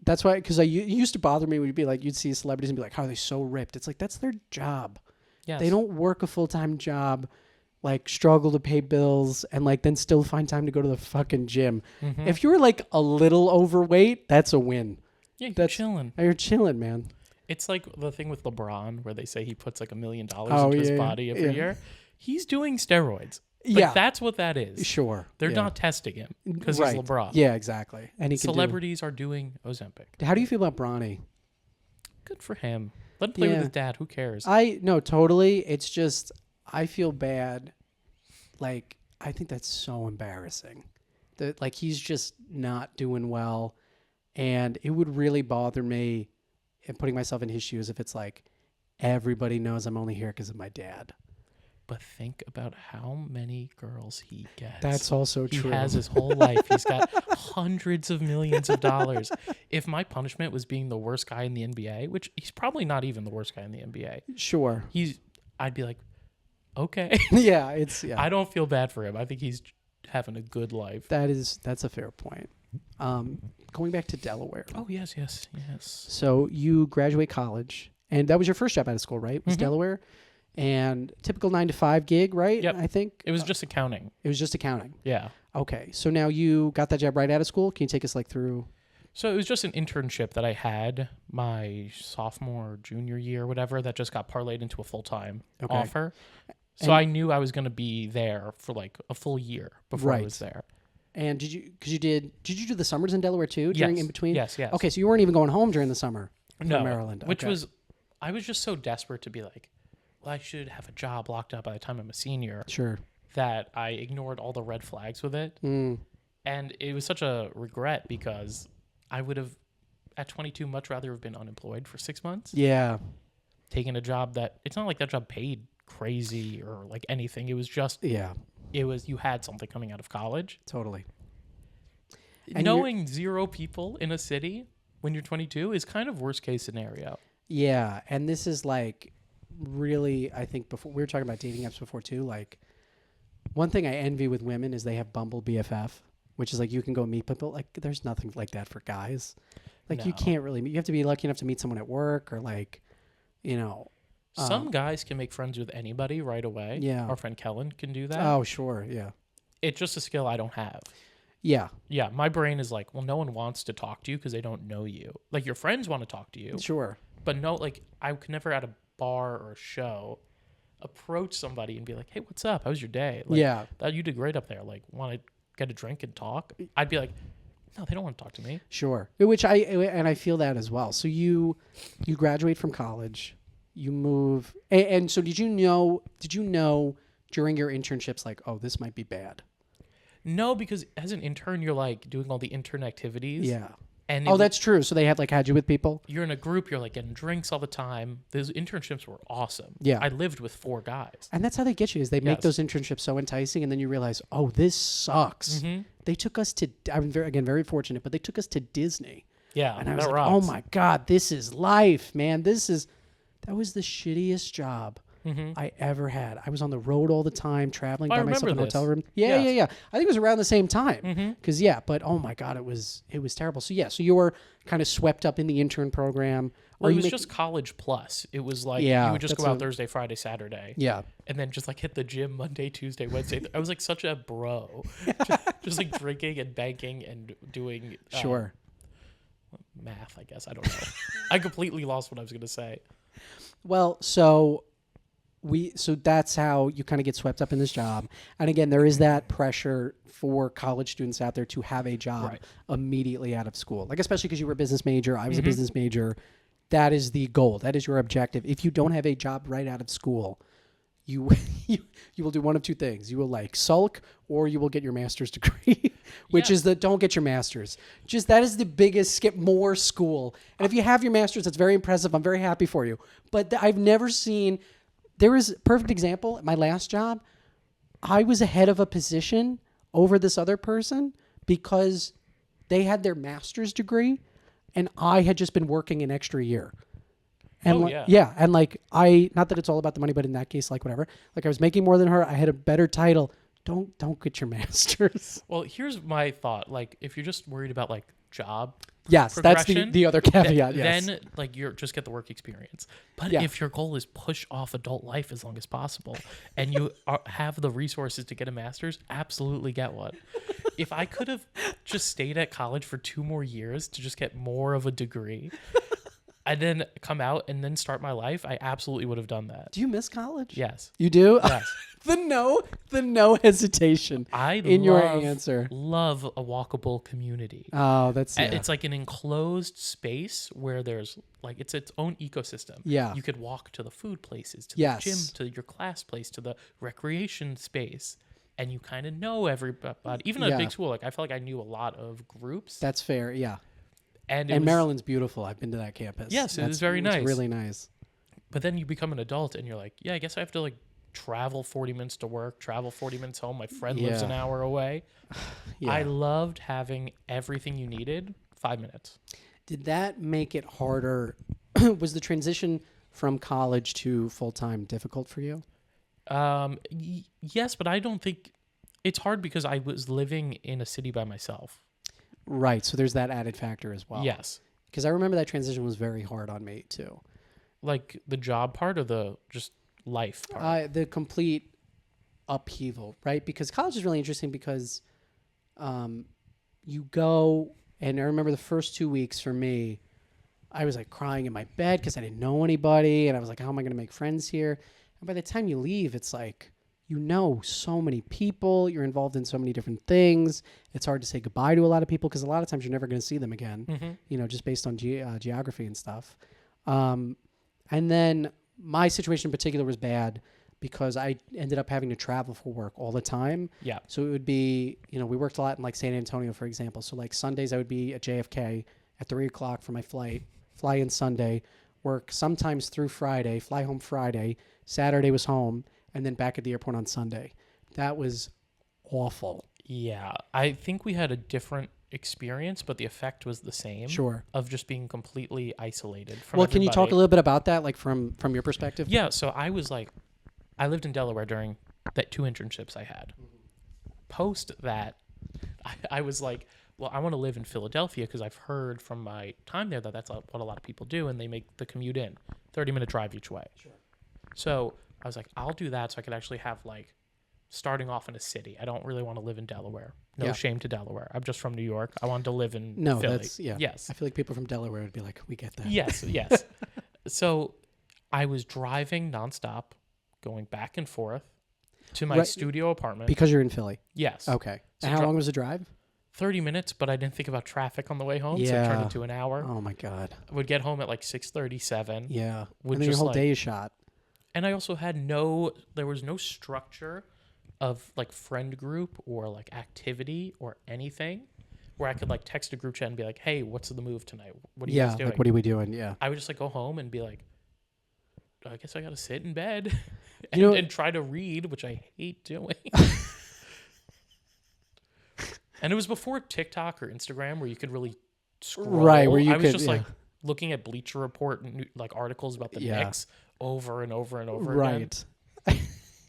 [SPEAKER 1] that's why... Because it used to bother me when you'd see celebrities and be like, how are they so ripped? It's like, that's their job. Yes. They don't work a full-time job, like, struggle to pay bills, and, like, then still find time to go to the fucking gym. Mm-hmm. If you're, like, a little overweight, that's a win.
[SPEAKER 2] Yeah, you're chilling.
[SPEAKER 1] You're chilling, man.
[SPEAKER 2] It's like the thing with LeBron where they say he puts, like, $1 million into his body every year. He's doing steroids. Like, that's what that is.
[SPEAKER 1] Sure.
[SPEAKER 2] They're not testing him because he's LeBron.
[SPEAKER 1] Yeah, exactly. And
[SPEAKER 2] celebrities are doing Ozempic.
[SPEAKER 1] How do you feel about Bronny?
[SPEAKER 2] Good for him. Let him play with his dad. Who cares?
[SPEAKER 1] No, totally. It's just... I feel bad. Like, I think that's so embarrassing. That, like, he's just not doing well. And it would really bother me, in putting myself in his shoes, if it's like, everybody knows I'm only here because of my dad.
[SPEAKER 2] But think about how many girls he gets.
[SPEAKER 1] That's also true.
[SPEAKER 2] He has his whole life. He's got hundreds of millions of dollars. If my punishment was being the worst guy in the NBA, which he's probably not even the worst guy in the NBA.
[SPEAKER 1] Sure.
[SPEAKER 2] I'd be like, okay.
[SPEAKER 1] Yeah,
[SPEAKER 2] I don't feel bad for him. I think he's having a good life.
[SPEAKER 1] That's a fair point. Going back to Delaware.
[SPEAKER 2] Oh, yes.
[SPEAKER 1] So you graduate college, and that was your first job out of school, right? Was Delaware? And typical 9-to-5 gig, right?
[SPEAKER 2] Yep.
[SPEAKER 1] I think.
[SPEAKER 2] It was just accounting.
[SPEAKER 1] It was just accounting.
[SPEAKER 2] Yeah.
[SPEAKER 1] Okay. So now you got that job right out of school. Can you take us through?
[SPEAKER 2] So it was just an internship that I had my sophomore, junior year, whatever, that just got parlayed into a full-time offer. So I knew I was going to be there for like a full year before I was there. And
[SPEAKER 1] did you do the summers in Delaware too in between?
[SPEAKER 2] Yes.
[SPEAKER 1] Okay, so you weren't even going home during the summer from
[SPEAKER 2] No,
[SPEAKER 1] Maryland.
[SPEAKER 2] Which was, I was just so desperate to be like, well, I should have a job locked up by the time I'm a senior.
[SPEAKER 1] Sure.
[SPEAKER 2] That I ignored all the red flags with it.
[SPEAKER 1] Mm.
[SPEAKER 2] And it was such a regret because I would have, at 22, much rather have been unemployed for 6 months.
[SPEAKER 1] Yeah.
[SPEAKER 2] Taking a job that, it's not like that job paid crazy or like anything. It was just, you had something coming out of college.
[SPEAKER 1] Totally.
[SPEAKER 2] And knowing zero people in a city when you're 22 is kind of worst case scenario.
[SPEAKER 1] Yeah. And this is like really, I think before we were talking about dating apps before too, like one thing I envy with women is they have Bumble BFF, which is like, you can go meet people. Like there's nothing like that for guys. Like you can't really meet, you have to be lucky enough to meet someone at work or like,
[SPEAKER 2] some guys can make friends with anybody right away.
[SPEAKER 1] Yeah.
[SPEAKER 2] Our friend Kellen can do that.
[SPEAKER 1] Oh, sure. Yeah.
[SPEAKER 2] It's just a skill I don't have.
[SPEAKER 1] Yeah.
[SPEAKER 2] Yeah. My brain is like, well, no one wants to talk to you because they don't know you. Like your friends want to talk to you.
[SPEAKER 1] Sure.
[SPEAKER 2] But no, like I could never at a bar or a show approach somebody and be like, hey, what's up? How was your day? Like,
[SPEAKER 1] yeah.
[SPEAKER 2] You did great up there. Like, want to get a drink and talk? I'd be like, no, they don't want to talk to me.
[SPEAKER 1] Sure. Which I feel that as well. So you graduate from college. You move, and so did you know during your internships, like, oh, this might be bad?
[SPEAKER 2] No, because as an intern, you're like doing all the intern activities.
[SPEAKER 1] Yeah.
[SPEAKER 2] And
[SPEAKER 1] that's true. So they had you with people?
[SPEAKER 2] You're in a group, you're like getting drinks all the time. Those internships were awesome.
[SPEAKER 1] Yeah.
[SPEAKER 2] I lived with 4 guys.
[SPEAKER 1] And that's how they get you, is they make those internships so enticing, and then you realize, oh, this sucks. Mm-hmm. They took us to, I'm very fortunate, but they took us to Disney.
[SPEAKER 2] Yeah.
[SPEAKER 1] And I was like, oh my God, this is life, man. That was the shittiest job I ever had. I was on the road all the time, traveling by myself in a hotel room. Yeah. I think it was around the same time. Because, but oh my God, it was terrible. So, so you were kind of swept up in the intern program.
[SPEAKER 2] Well, it was just college plus. It was like you would just go out Thursday, Friday, Saturday.
[SPEAKER 1] Yeah.
[SPEAKER 2] And then just like hit the gym Monday, Tuesday, Wednesday. I was like such a bro. just like drinking and banking and doing.
[SPEAKER 1] Sure.
[SPEAKER 2] math, I guess. I don't know. I completely lost what I was going to say.
[SPEAKER 1] Well, so that's how you kind of get swept up in this job. And again, there is that pressure for college students out there to have a job immediately out of school. Like, especially because you were a business major, I was a business major. That is the goal. That is your objective. If you don't have a job right out of school, you will do one of two things. You will like sulk, or you will get your master's degree, which is don't get your master's. Just that is the biggest skip more school. And if you have your master's, that's very impressive. I'm very happy for you. But I've never seen, there is a perfect example. At my last job, I was ahead of a position over this other person because they had their master's degree and I had just been working an extra year. And and like not that it's all about the money, but in that case, like whatever. Like I was making more than her. I had a better title. Don't get your master's.
[SPEAKER 2] Well, here's my thought. Like if you're just worried about like job
[SPEAKER 1] that's the other caveat.
[SPEAKER 2] Then like you're just get the work experience. But if your goal is push off adult life as long as possible and you have the resources to get a master's, absolutely get one. If I could have just stayed at college for 2 more years to just get more of a degree and then come out and then start my life, I absolutely would have done that.
[SPEAKER 1] Do you miss college?
[SPEAKER 2] Yes.
[SPEAKER 1] You do?
[SPEAKER 2] Yes.
[SPEAKER 1] The no hesitation your answer.
[SPEAKER 2] Love a walkable community.
[SPEAKER 1] Oh, that's
[SPEAKER 2] It's like an enclosed space where there's like it's its own ecosystem.
[SPEAKER 1] Yeah.
[SPEAKER 2] You could walk to the food places, to the gym, to your class place, to the recreation space, and you kind of know everybody. Even at a big school, like I felt like I knew a lot of groups.
[SPEAKER 1] That's fair. Yeah.
[SPEAKER 2] And
[SPEAKER 1] Maryland's beautiful. I've been to that campus.
[SPEAKER 2] Yes, it was very nice.
[SPEAKER 1] It's really nice.
[SPEAKER 2] But then you become an adult and you're like, I guess I have to like travel 40 minutes to work, travel 40 minutes home. My friend lives an hour away. I loved having everything you needed 5 minutes.
[SPEAKER 1] Did that make it harder? Was the transition from college to full-time difficult for you?
[SPEAKER 2] Yes, but I don't think it's hard because I was living in a city by myself.
[SPEAKER 1] Right. So there's that added factor as well.
[SPEAKER 2] Yes.
[SPEAKER 1] Because I remember that transition was very hard on me too.
[SPEAKER 2] Like the job part or the just life part?
[SPEAKER 1] The complete upheaval, right? Because college is really interesting because you go, and I remember the first 2 weeks for me, I was like crying in my bed because I didn't know anybody. And I was like, how am I going to make friends here? And by the time you leave, it's like, you know so many people. You're involved in so many different things. It's hard to say goodbye to a lot of people because a lot of times you're never going to see them again, just based on geography and stuff. And then my situation in particular was bad because I ended up having to travel for work all the time.
[SPEAKER 2] Yeah.
[SPEAKER 1] So it would be, we worked a lot in like San Antonio, for example. So like Sundays I would be at JFK at 3:00 for my flight, fly in Sunday, work sometimes through Friday, fly home Friday, Saturday was home, and then back at the airport on Sunday. That was awful.
[SPEAKER 2] Yeah. I think we had a different experience, but the effect was the same.
[SPEAKER 1] Sure.
[SPEAKER 2] Of just being completely isolated from
[SPEAKER 1] Well,
[SPEAKER 2] everybody.
[SPEAKER 1] can you talk a little bit about that, like from your perspective?
[SPEAKER 2] Yeah. So I lived in Delaware during that 2 internships I had. Post that, I was like, well, I want to live in Philadelphia because I've heard from my time there that that's what a lot of people do, and they make the commute in 30-minute drive each way.
[SPEAKER 1] Sure.
[SPEAKER 2] So I was like, I'll do that so I could actually have like starting off in a city. I don't really want to live in Delaware. No shame to Delaware. I'm just from New York. I wanted to live in Philly. Yes.
[SPEAKER 1] I feel like people from Delaware would be like, we get that.
[SPEAKER 2] Yes. So I was driving nonstop, going back and forth to my studio apartment.
[SPEAKER 1] Because you're in Philly?
[SPEAKER 2] Yes.
[SPEAKER 1] Okay.
[SPEAKER 2] So
[SPEAKER 1] and how long was the drive?
[SPEAKER 2] 30 minutes, but I didn't think about traffic on the way home, so it turned into an hour.
[SPEAKER 1] Oh, my God.
[SPEAKER 2] I would get home at like 6:37.
[SPEAKER 1] Yeah. And then your whole day is shot.
[SPEAKER 2] And I also had there was no structure of like friend group or like activity or anything where I could like text a group chat and be like, hey, what's the move tonight? What are you guys doing?
[SPEAKER 1] Like, what are we doing? Yeah.
[SPEAKER 2] I would just like go home and be like, I guess I got to sit in bed and try to read, which I hate doing. And it was before TikTok or Instagram where you could really scroll.
[SPEAKER 1] Right, where you
[SPEAKER 2] I was just like looking at Bleacher Report and like articles about the Knicks over and over and over again.
[SPEAKER 1] Right.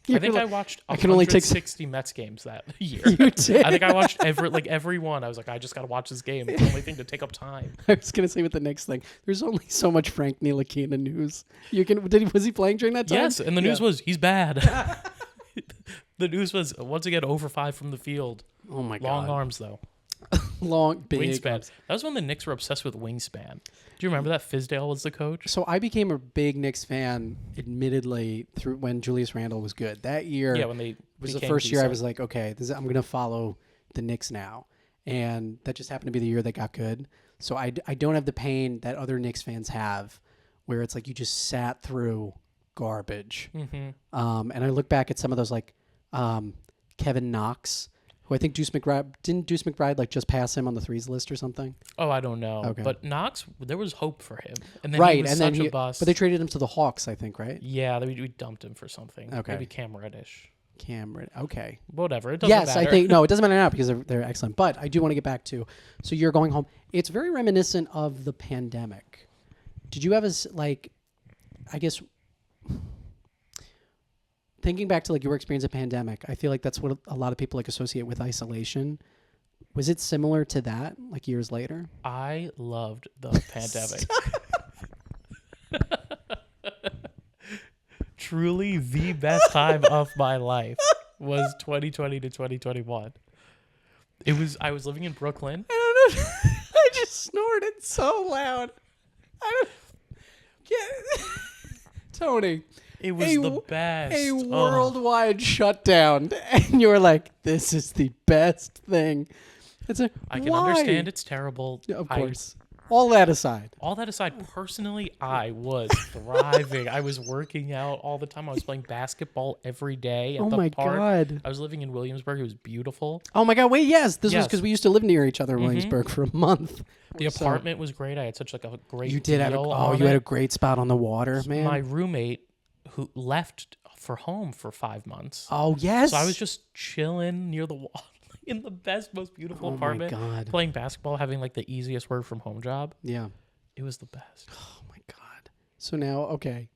[SPEAKER 2] I think I watched 160 Mets games that year.
[SPEAKER 1] You did?
[SPEAKER 2] I think I watched every one. I was like, I just got to watch this game. It's the only thing to take up time.
[SPEAKER 1] I was going to say with the next thing, there's only so much Frank Ntilikina news. Was he playing during that time?
[SPEAKER 2] Yes, and the news was, he's bad. The news was, once again, over 5 from the field.
[SPEAKER 1] Oh, my God.
[SPEAKER 2] Long arms, though.
[SPEAKER 1] Long, big
[SPEAKER 2] Wingspan.
[SPEAKER 1] arms.
[SPEAKER 2] That was when the Knicks were obsessed with Wingspan. Do you remember that Fizdale was the coach?
[SPEAKER 1] So I became a big Knicks fan, admittedly, through when Julius Randle was good. That year
[SPEAKER 2] Yeah, when they
[SPEAKER 1] was the
[SPEAKER 2] became
[SPEAKER 1] first year I
[SPEAKER 2] decent.
[SPEAKER 1] was like, okay, I'm going to follow the Knicks now. And that just happened to be the year they got good. So I don't have the pain that other Knicks fans have, where it's like you just sat through garbage.
[SPEAKER 2] Mm-hmm.
[SPEAKER 1] And I look back at some of those, like Kevin Knox, who I think Deuce McBride like just pass him on the threes list or something?
[SPEAKER 2] Oh, I don't know.
[SPEAKER 1] Okay.
[SPEAKER 2] But Knox, there was hope for him. And then
[SPEAKER 1] Right,
[SPEAKER 2] he was
[SPEAKER 1] and
[SPEAKER 2] such
[SPEAKER 1] then
[SPEAKER 2] a bust.
[SPEAKER 1] but they traded him to the Hawks, I think, right?
[SPEAKER 2] Yeah, we dumped him for something.
[SPEAKER 1] Okay.
[SPEAKER 2] Maybe Cam Reddish.
[SPEAKER 1] Cameron. Okay.
[SPEAKER 2] Whatever. It doesn't
[SPEAKER 1] Yes,
[SPEAKER 2] matter.
[SPEAKER 1] I think no, it doesn't matter now because they're excellent. But I do want to get back to, so you're going home. It's very reminiscent of the pandemic. Did you have I guess, thinking back to like your experience of pandemic, I feel like that's what a lot of people like associate with isolation. Was it similar to that, like years later?
[SPEAKER 2] I loved the pandemic. Truly the best time of my life was 2020 to 2021. I was living in Brooklyn.
[SPEAKER 1] I don't know. I just snorted so loud. I don't get Tony.
[SPEAKER 2] It was the best.
[SPEAKER 1] A
[SPEAKER 2] Oh.
[SPEAKER 1] worldwide shutdown, and you were like, "This is the best thing." It's a.
[SPEAKER 2] I can
[SPEAKER 1] why?
[SPEAKER 2] understand it's terrible.
[SPEAKER 1] Of course. All that aside.
[SPEAKER 2] All that aside, personally, I was thriving. I was working out all the time. I was playing basketball every day at the
[SPEAKER 1] my
[SPEAKER 2] park.
[SPEAKER 1] God.
[SPEAKER 2] I was living in Williamsburg. It was beautiful.
[SPEAKER 1] Oh my God! Wait, yes, this was
[SPEAKER 2] Yes.
[SPEAKER 1] because we used to live near each other in Williamsburg for a month.
[SPEAKER 2] The apartment was great. I had such like a great.
[SPEAKER 1] You did have
[SPEAKER 2] deal
[SPEAKER 1] you
[SPEAKER 2] on
[SPEAKER 1] had a
[SPEAKER 2] it.
[SPEAKER 1] great spot on the water, man.
[SPEAKER 2] My roommate who left for home for 5 months.
[SPEAKER 1] Oh yes.
[SPEAKER 2] So I was just chilling near the wall in the best, most beautiful apartment,
[SPEAKER 1] God.
[SPEAKER 2] playing basketball, having like the easiest work from home job.
[SPEAKER 1] Yeah.
[SPEAKER 2] It was the best.
[SPEAKER 1] Oh my God. So now, okay.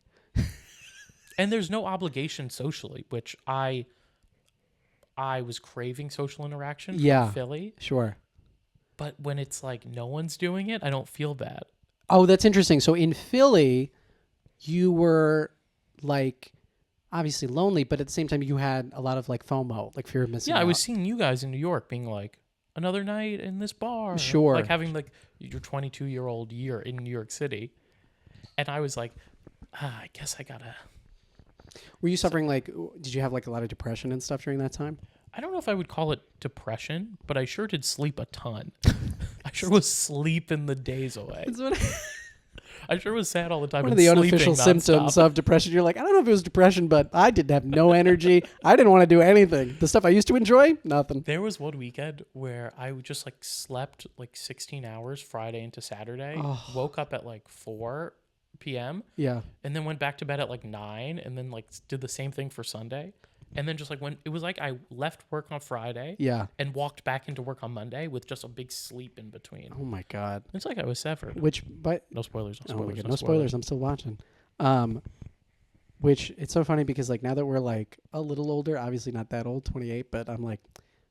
[SPEAKER 2] And there's no obligation socially, which I was craving social interaction from Philly.
[SPEAKER 1] Sure.
[SPEAKER 2] But when it's like no one's doing it, I don't feel bad.
[SPEAKER 1] Oh, that's interesting. So in Philly, you were like obviously lonely, but at the same time you had a lot of like FOMO, like fear of missing out.
[SPEAKER 2] Yeah, I was seeing you guys in New York being like, another night in this bar.
[SPEAKER 1] Sure.
[SPEAKER 2] Like having like your 22-year-old year in New York City. And I was like, I guess I gotta.
[SPEAKER 1] Were you suffering like, did you have like a lot of depression and stuff during that time?
[SPEAKER 2] I don't know if I would call it depression, but I sure did sleep a ton. I sure was sleeping the days away.
[SPEAKER 1] That's what
[SPEAKER 2] I sure was sad all the time.
[SPEAKER 1] one
[SPEAKER 2] and
[SPEAKER 1] of the
[SPEAKER 2] sleeping
[SPEAKER 1] unofficial symptoms
[SPEAKER 2] nonstop.
[SPEAKER 1] of depression. You're like, I don't know if it was depression, but I did have no energy. I didn't want to do anything. The stuff I used to enjoy, nothing.
[SPEAKER 2] There was one weekend where I just like slept like 16 hours Friday into Saturday, woke up at like 4 p.m.
[SPEAKER 1] Yeah.
[SPEAKER 2] and then went back to bed at like 9 and then like did the same thing for Sunday. And then just like when it was like I left work on Friday
[SPEAKER 1] Yeah.
[SPEAKER 2] and walked back into work on Monday with just a big sleep in between.
[SPEAKER 1] Oh my God.
[SPEAKER 2] It's like I was severed.
[SPEAKER 1] But
[SPEAKER 2] No spoilers. No
[SPEAKER 1] oh my
[SPEAKER 2] spoilers.
[SPEAKER 1] God, no spoilers. I'm still watching. Which it's so funny because like now that we're like a little older, obviously not that old, 28, but I'm like,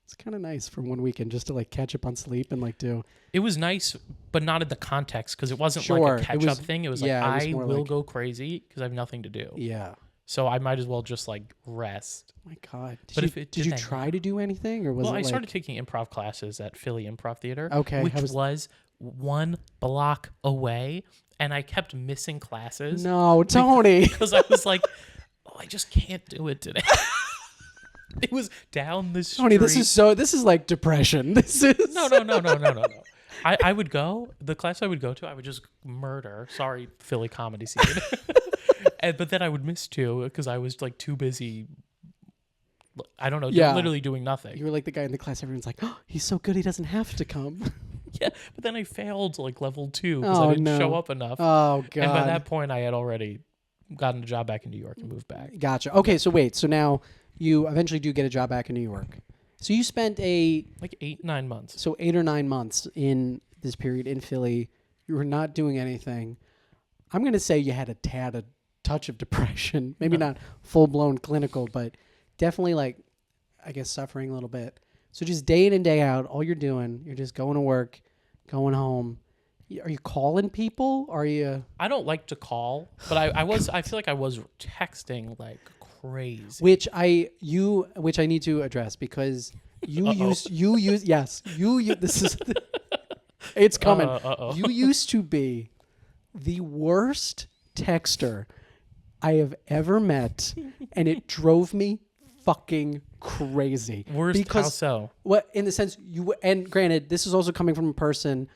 [SPEAKER 1] it's kind of nice for one weekend just to like catch up on sleep and like do.
[SPEAKER 2] It was nice, but not in the context because it wasn't
[SPEAKER 1] Sure,
[SPEAKER 2] like a
[SPEAKER 1] it
[SPEAKER 2] catch
[SPEAKER 1] was-
[SPEAKER 2] up thing. It was
[SPEAKER 1] yeah, it was
[SPEAKER 2] like I
[SPEAKER 1] more
[SPEAKER 2] will
[SPEAKER 1] like-
[SPEAKER 2] go crazy because I have nothing to do.
[SPEAKER 1] Yeah.
[SPEAKER 2] So I might as well just like rest.
[SPEAKER 1] Oh my God.
[SPEAKER 2] But if it
[SPEAKER 1] did you
[SPEAKER 2] didn't-
[SPEAKER 1] try to do anything or was
[SPEAKER 2] Well,
[SPEAKER 1] it
[SPEAKER 2] I
[SPEAKER 1] like,
[SPEAKER 2] started taking improv classes at Philly Improv Theater,
[SPEAKER 1] Okay,
[SPEAKER 2] which
[SPEAKER 1] how was-
[SPEAKER 2] was 1 block away, and I kept missing classes.
[SPEAKER 1] No, Tony.
[SPEAKER 2] Because I was like, I just can't do it today. It was down the street.
[SPEAKER 1] Tony, this is like depression. This is
[SPEAKER 2] No. I would go, the class I would go to, I would just murder. Sorry, Philly comedy scene. But then I would miss 2 because I was like too busy. I don't know,
[SPEAKER 1] Yeah.
[SPEAKER 2] literally doing nothing.
[SPEAKER 1] You were like the guy in the class. Everyone's like, oh, he's so good. He doesn't have to come.
[SPEAKER 2] Yeah, but then I failed like level 2 because
[SPEAKER 1] Oh,
[SPEAKER 2] I didn't
[SPEAKER 1] no.
[SPEAKER 2] show up enough.
[SPEAKER 1] Oh God.
[SPEAKER 2] And by that point, I had already gotten a job back in New York and moved back.
[SPEAKER 1] Gotcha. Okay, so wait. So now you eventually do get a job back in New York. So you spent
[SPEAKER 2] Like 8-9 months.
[SPEAKER 1] 8 or 9 months in this period in Philly. You were not doing anything. I'm going to say you had a touch of depression. Maybe not full blown clinical, but definitely like, I guess, suffering a little bit. So just day in and day out, all you're doing, you're just going to work, going home. Are you calling people? Are you?
[SPEAKER 2] I don't like to call, but I feel like I was texting like crazy.
[SPEAKER 1] Which I need to address because you use yes, you use this is It's coming.
[SPEAKER 2] Uh-oh.
[SPEAKER 1] You used to be the worst texter I have ever met, and it drove me fucking crazy.
[SPEAKER 2] Worst? How so?
[SPEAKER 1] What, in the sense you, and granted, this is also coming from a person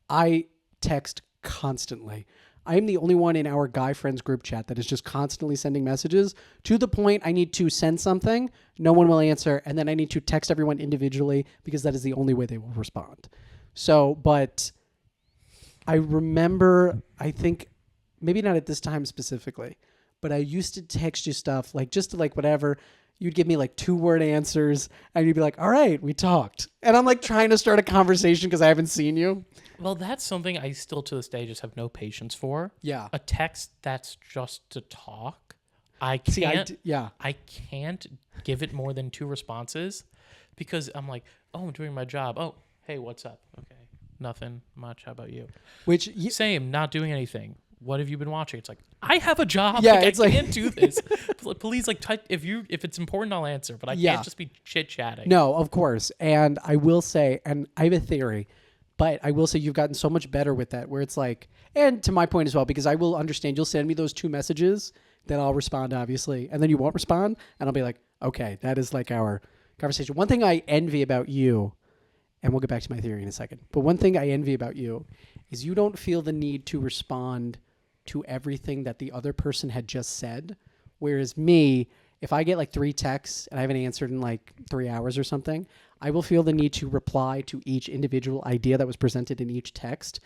[SPEAKER 1] I text constantly. I am the only one in our guy friends group chat that is just constantly sending messages to the point I need to send something, no one will answer, and then I need to text everyone individually because that is the only way they will respond. So, but I remember, I think, maybe not at this time specifically, but I used to text you stuff like just to like whatever. You'd give me like 2-word answers and you'd be like, all right, we talked. And I'm like trying to start a conversation because I haven't seen you.
[SPEAKER 2] Well, that's something I still to this day just have no patience for.
[SPEAKER 1] Yeah.
[SPEAKER 2] A text that's just to talk. I can't. I can't give it more than 2 responses because I'm like, oh, I'm doing my job. Oh, hey, what's up? Okay, nothing much. How about you? Same. Not doing anything. What have you been watching? It's like, I have a job.
[SPEAKER 1] Yeah,
[SPEAKER 2] like,
[SPEAKER 1] it's
[SPEAKER 2] I
[SPEAKER 1] like,
[SPEAKER 2] can't do this. Please, like, if it's important, I'll answer. But I can't just be chit chatting.
[SPEAKER 1] No, of course. And I will say, and I have a theory, but I will say you've gotten so much better with that, where it's like, and to my point as well, because I will understand. You'll send me those 2 messages, then I'll respond, obviously, and then you won't respond, and I'll be like, okay, that is like our conversation. One thing I envy about you, and we'll get back to my theory in a second, but one thing I envy about you is you don't feel the need to respond to everything that the other person had just said. Whereas me, if I get like 3 texts and I haven't answered in like 3 hours or something, I will feel the need to reply to each individual idea that was presented in each text.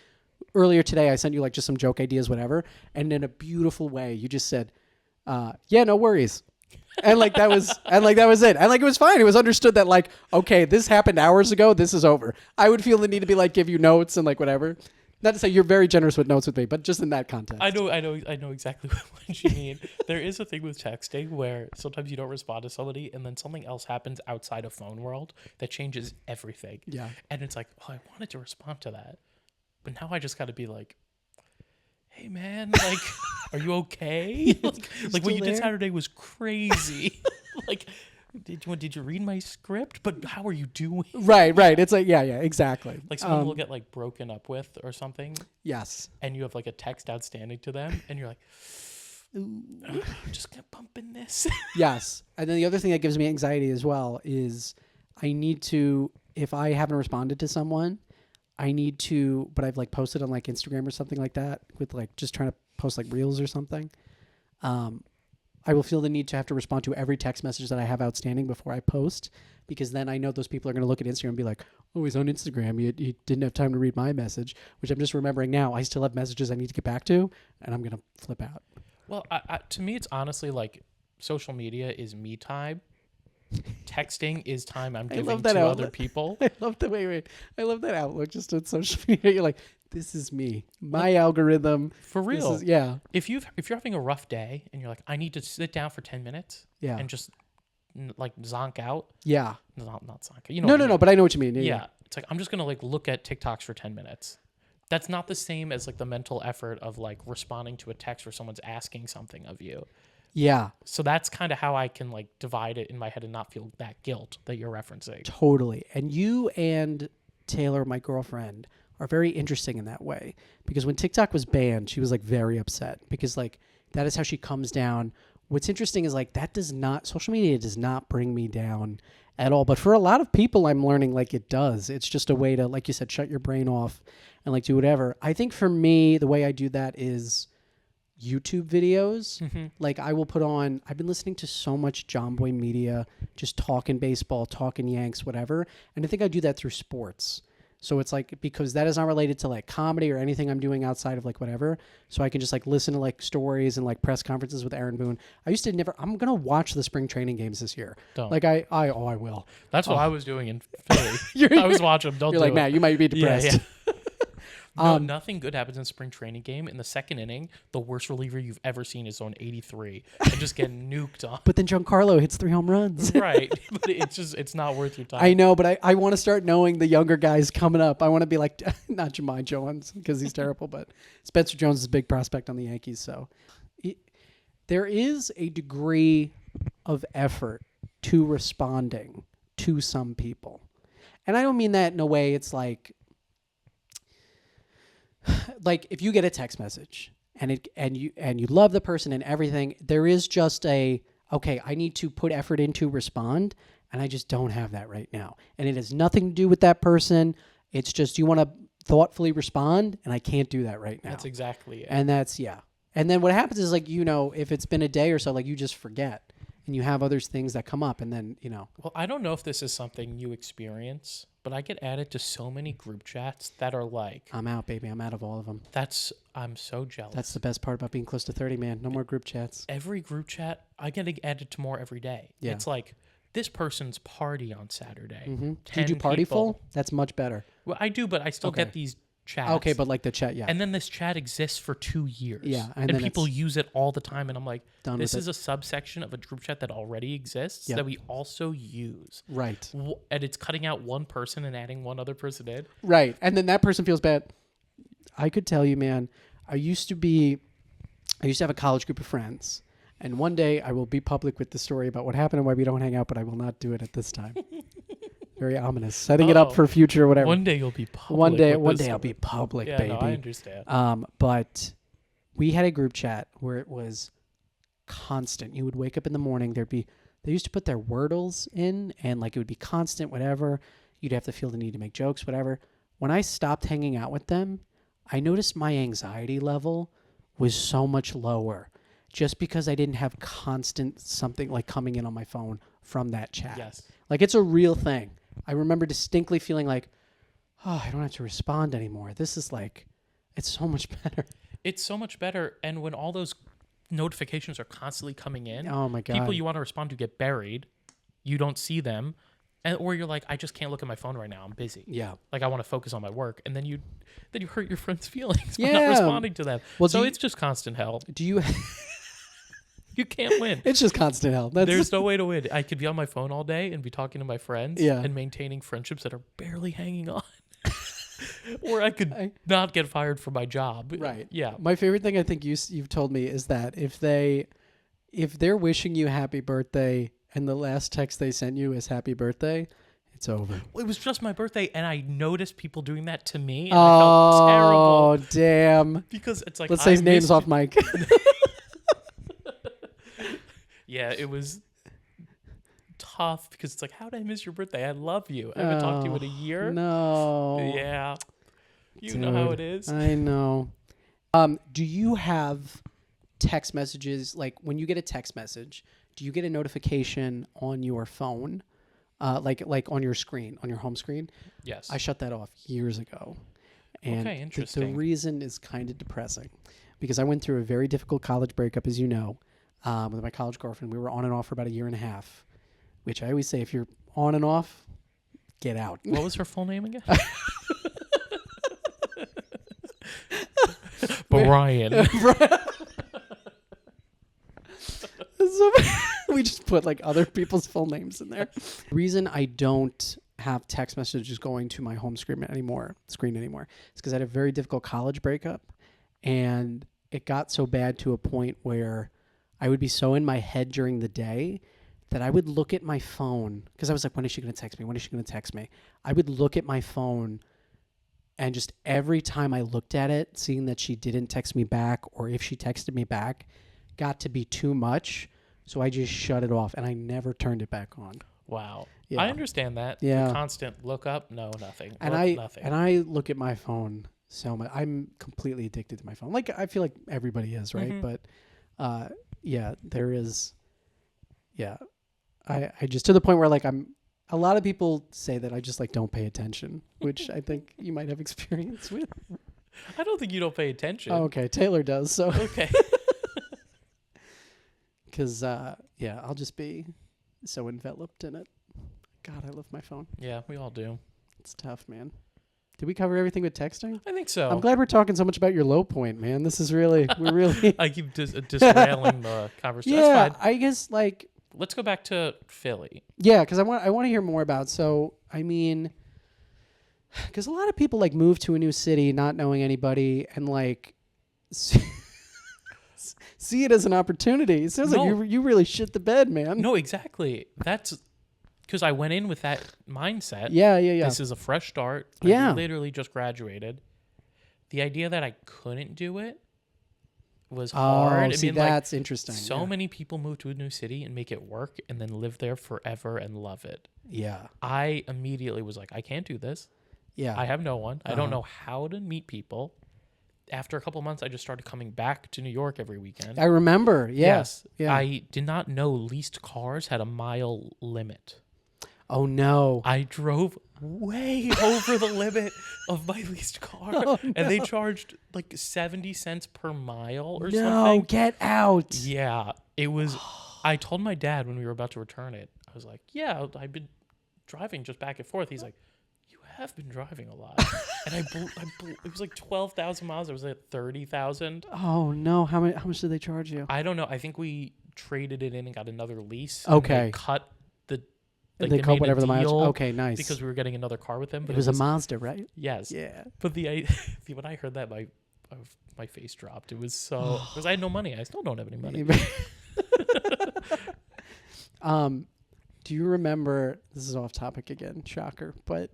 [SPEAKER 1] Earlier today, I sent you like just some joke ideas, whatever. And in a beautiful way, you just said, yeah, no worries. And like that was it. And like it was fine. It was understood that like, okay, this happened hours ago. This is over. I would feel the need to be like, give you notes and like whatever. Not to say you're very generous with notes with me, but just in that context.
[SPEAKER 2] I know exactly what you mean. There is a thing with texting where sometimes you don't respond to somebody and then something else happens outside of phone world that changes everything.
[SPEAKER 1] Yeah.
[SPEAKER 2] And it's like, oh, I wanted to respond to that. But now I just got to be like, hey man, like, are you okay? like what you did Saturday was crazy. Like, did you read my script? But how are you doing?
[SPEAKER 1] Right. It's like, yeah, exactly.
[SPEAKER 2] Like someone will get like broken up with or something.
[SPEAKER 1] Yes.
[SPEAKER 2] And you have like a text outstanding to them and you're like, ooh, I'm just going to bump in this.
[SPEAKER 1] Yes. And then the other thing that gives me anxiety as well is I need to, if I haven't responded to someone, I need to, but I've like posted on like Instagram or something like that with like just trying to post like reels or something. I will feel the need to have to respond to every text message that I have outstanding before I post, because then I know those people are going to look at Instagram and be like, oh, he's on Instagram. He didn't have time to read my message, which I'm just remembering now. I still have messages I need to get back to, and I'm going to flip out.
[SPEAKER 2] Well, to me, it's honestly like social media is me time. Texting is time I'm giving to other people.
[SPEAKER 1] I love the way I love that outlook just on social media. You're like, this is me, my algorithm.
[SPEAKER 2] For real.
[SPEAKER 1] Yeah.
[SPEAKER 2] If you're having a rough day and you're like, I need to sit down for 10 minutes and just like zonk out.
[SPEAKER 1] Yeah.
[SPEAKER 2] Not zonk. You know.
[SPEAKER 1] No, but I know what you mean.
[SPEAKER 2] Yeah. It's like, I'm just going to like look at TikToks for 10 minutes. That's not the same as like the mental effort of like responding to a text where someone's asking something of you.
[SPEAKER 1] Yeah.
[SPEAKER 2] So that's kind of how I can like divide it in my head and not feel that guilt that you're referencing.
[SPEAKER 1] Totally. And you and Taylor, my girlfriend, are very interesting in that way, because when TikTok was banned, she was like very upset because like that is how she comes down. What's interesting is like social media does not bring me down at all. But for a lot of people, I'm learning like it does. It's just a way to, like you said, shut your brain off and like do whatever. I think for me, the way I do that is YouTube videos. Mm-hmm. Like I will put on, I've been listening to so much John Boy Media, just talking baseball, talking Yanks, whatever. And I think I do that through sports. So it's like, because that is not related to like comedy or anything I'm doing outside of like whatever. So I can just like listen to like stories and like press conferences with Aaron Boone. I'm going to watch the spring training games this year.
[SPEAKER 2] Don't.
[SPEAKER 1] Like I will.
[SPEAKER 2] That's what I was doing in Philly. I was watching them.
[SPEAKER 1] You're like, Matt, you might be depressed.
[SPEAKER 2] Yeah. No, nothing good happens in spring training game. In the second inning, the worst reliever you've ever seen is on 83 and just get nuked on.
[SPEAKER 1] But then Giancarlo hits 3 home runs.
[SPEAKER 2] Right. But it's not worth your time.
[SPEAKER 1] I know, but I want to start knowing the younger guys coming up. I want to be like, not Jemai Jones because he's terrible, but Spencer Jones is a big prospect on the Yankees. So there is a degree of effort to responding to some people. And I don't mean that in a way it's like, like if you get a text message and you love the person and everything, there is just okay, I need to put effort into respond, and I just don't have that right now. And it has nothing to do with that person. It's just you want to thoughtfully respond, and I can't do that right now.
[SPEAKER 2] That's exactly it.
[SPEAKER 1] And that's And then what happens is like, if it's been a day or so, like you just forget and you have other things that come up and then,
[SPEAKER 2] Well, I don't know if this is something you experience, but I get added to so many group chats that are like,
[SPEAKER 1] I'm out, baby. I'm out of all of them.
[SPEAKER 2] I'm so jealous.
[SPEAKER 1] That's the best part about being close to 30, man. No more group chats.
[SPEAKER 2] Every group chat, I get added to more every day.
[SPEAKER 1] Yeah.
[SPEAKER 2] It's like this person's party on Saturday.
[SPEAKER 1] Mm-hmm. Do you do party full? That's much better.
[SPEAKER 2] Well, I do, but I still get these chats.
[SPEAKER 1] Okay, but like the chat, yeah.
[SPEAKER 2] And then this chat exists for 2 years.
[SPEAKER 1] Yeah.
[SPEAKER 2] And people use it all the time. And I'm like, this is
[SPEAKER 1] it.
[SPEAKER 2] a subsection of a group chat that already exists that we also use.
[SPEAKER 1] Right.
[SPEAKER 2] And it's cutting out one person and adding one other person in.
[SPEAKER 1] Right. And then that person feels bad. I could tell you, man, I used to have a college group of friends. And one day I will be public with the story about what happened and why we don't hang out, but I will not do it at this time. Very ominous. Setting it up for future or whatever.
[SPEAKER 2] One day you'll be public.
[SPEAKER 1] One day I'll be public, baby.
[SPEAKER 2] No, I understand.
[SPEAKER 1] But we had a group chat where it was constant. You would wake up in the morning. They used to put their wordles in, and like it would be constant, whatever. You'd have to feel the need to make jokes, whatever. When I stopped hanging out with them, I noticed my anxiety level was so much lower just because I didn't have constant something like coming in on my phone from that chat.
[SPEAKER 2] Yes.
[SPEAKER 1] Like it's a real thing. I remember distinctly feeling like, oh, I don't have to respond anymore. This is like, it's so much better.
[SPEAKER 2] It's so much better. And when all those notifications are constantly coming in,
[SPEAKER 1] oh my God,
[SPEAKER 2] people you want to respond to get buried. You don't see them. Or you're like, I just can't look at my phone right now. I'm busy.
[SPEAKER 1] Yeah.
[SPEAKER 2] Like I want to focus on my work. And then you hurt your friends' feelings by not responding to them.
[SPEAKER 1] Well,
[SPEAKER 2] so it's just constant hell.
[SPEAKER 1] Do you...
[SPEAKER 2] You can't win.
[SPEAKER 1] It's just constant hell.
[SPEAKER 2] There's no way to win. I could be on my phone all day and be talking to my friends and maintaining friendships that are barely hanging on. Or I could not get fired from my job.
[SPEAKER 1] Right.
[SPEAKER 2] Yeah.
[SPEAKER 1] My favorite thing I think you've told me is that if they're wishing you happy birthday and the last text they sent you is happy birthday, it's over.
[SPEAKER 2] Well, it was just my birthday, and I noticed people doing that to me, and I felt terrible.
[SPEAKER 1] Oh, damn.
[SPEAKER 2] Because it's like,
[SPEAKER 1] let's say names off mic.
[SPEAKER 2] Yeah, it was tough because it's like, how did I miss your birthday? I love you. I haven't talked to you in a year.
[SPEAKER 1] No.
[SPEAKER 2] Yeah. You
[SPEAKER 1] Dude,
[SPEAKER 2] know how it is.
[SPEAKER 1] I know. Do you have text messages, like when you get a text message, do you get a notification on your phone? Like on your screen, on your home screen?
[SPEAKER 2] Yes.
[SPEAKER 1] I shut that off years ago. And
[SPEAKER 2] okay, interesting.
[SPEAKER 1] The reason is kind of depressing because I went through a very difficult college breakup, as you know, with my college girlfriend. We were on and off for about 1.5 years, which I always say, if you're on and off, get out.
[SPEAKER 2] What was her full name again? Brian.
[SPEAKER 1] So we just put like other people's full names in there. The reason I don't have text messages going to my home screen anymore is because I had a very difficult college breakup, and it got so bad to a point where I would be so in my head during the day that I would look at my phone because I was like, when is she going to text me? When is she going to text me? I would look at my phone, and just every time I looked at it, seeing that she didn't text me back, or if she texted me back, got to be too much. So I just shut it off, and I never turned it back on.
[SPEAKER 2] Wow.
[SPEAKER 1] Yeah.
[SPEAKER 2] I understand that.
[SPEAKER 1] Yeah.
[SPEAKER 2] The constant look up, no, nothing.
[SPEAKER 1] And I look at my phone so much. I'm completely addicted to my phone. Like, I feel like everybody is, right?
[SPEAKER 2] Mm-hmm.
[SPEAKER 1] But yeah, there is. Yeah, I just, to the point where like a lot of people say that I just like don't pay attention, which I think you might have experience with.
[SPEAKER 2] I don't think you don't pay attention.
[SPEAKER 1] Oh, okay, Taylor does. So
[SPEAKER 2] okay.
[SPEAKER 1] Because I'll just be so enveloped in it. God, I love my phone.
[SPEAKER 2] Yeah, we all do.
[SPEAKER 1] It's tough, man. Did we cover everything with texting?
[SPEAKER 2] I think so.
[SPEAKER 1] I'm glad we're talking so much about your low point, man. This is really, we're really.
[SPEAKER 2] I keep disrailing the conversation.
[SPEAKER 1] Yeah,
[SPEAKER 2] that's fine.
[SPEAKER 1] I guess like.
[SPEAKER 2] Let's go back to Philly.
[SPEAKER 1] Yeah, because I want to hear more about. So I mean, because a lot of people like move to a new city not knowing anybody and like see it as an opportunity. It sounds like you really shit the bed, man.
[SPEAKER 2] No, exactly. That's because I went in with that mindset.
[SPEAKER 1] Yeah.
[SPEAKER 2] This is a fresh start. I literally just graduated. The idea that I couldn't do it was hard.
[SPEAKER 1] See, that's interesting.
[SPEAKER 2] So many people move to a new city and make it work and then live there forever and love it.
[SPEAKER 1] Yeah.
[SPEAKER 2] I immediately was like, I can't do this.
[SPEAKER 1] Yeah.
[SPEAKER 2] I have no one. I don't know how to meet people. After a couple of months, I just started coming back to New York every weekend.
[SPEAKER 1] I remember.
[SPEAKER 2] Yes.
[SPEAKER 1] Yeah.
[SPEAKER 2] I did not know leased cars had a mile limit.
[SPEAKER 1] Oh, no.
[SPEAKER 2] I drove way over the limit of my leased car.
[SPEAKER 1] Oh, no.
[SPEAKER 2] And they charged like 70 cents per mile or
[SPEAKER 1] No,
[SPEAKER 2] something.
[SPEAKER 1] get out.
[SPEAKER 2] Yeah. It was. I told my dad when we were about to return it, I was like, yeah, I've been driving just back and forth. He's like, you have been driving a lot. And it was like 12,000 miles. I was at 30,000.
[SPEAKER 1] Oh, no. How much did they charge you?
[SPEAKER 2] I don't know. I think we traded it in and got another lease.
[SPEAKER 1] Okay.
[SPEAKER 2] And they cut the. Like
[SPEAKER 1] they cut
[SPEAKER 2] made
[SPEAKER 1] whatever
[SPEAKER 2] a
[SPEAKER 1] the mileage.
[SPEAKER 2] deal
[SPEAKER 1] Okay, nice.
[SPEAKER 2] Because we were getting another car with them. But
[SPEAKER 1] it was a Mazda, right?
[SPEAKER 2] Yes.
[SPEAKER 1] Yeah.
[SPEAKER 2] But when I heard that, my face dropped. It was so because I had no money. I still don't have any money.
[SPEAKER 1] Do you remember? This is off topic again, shocker. But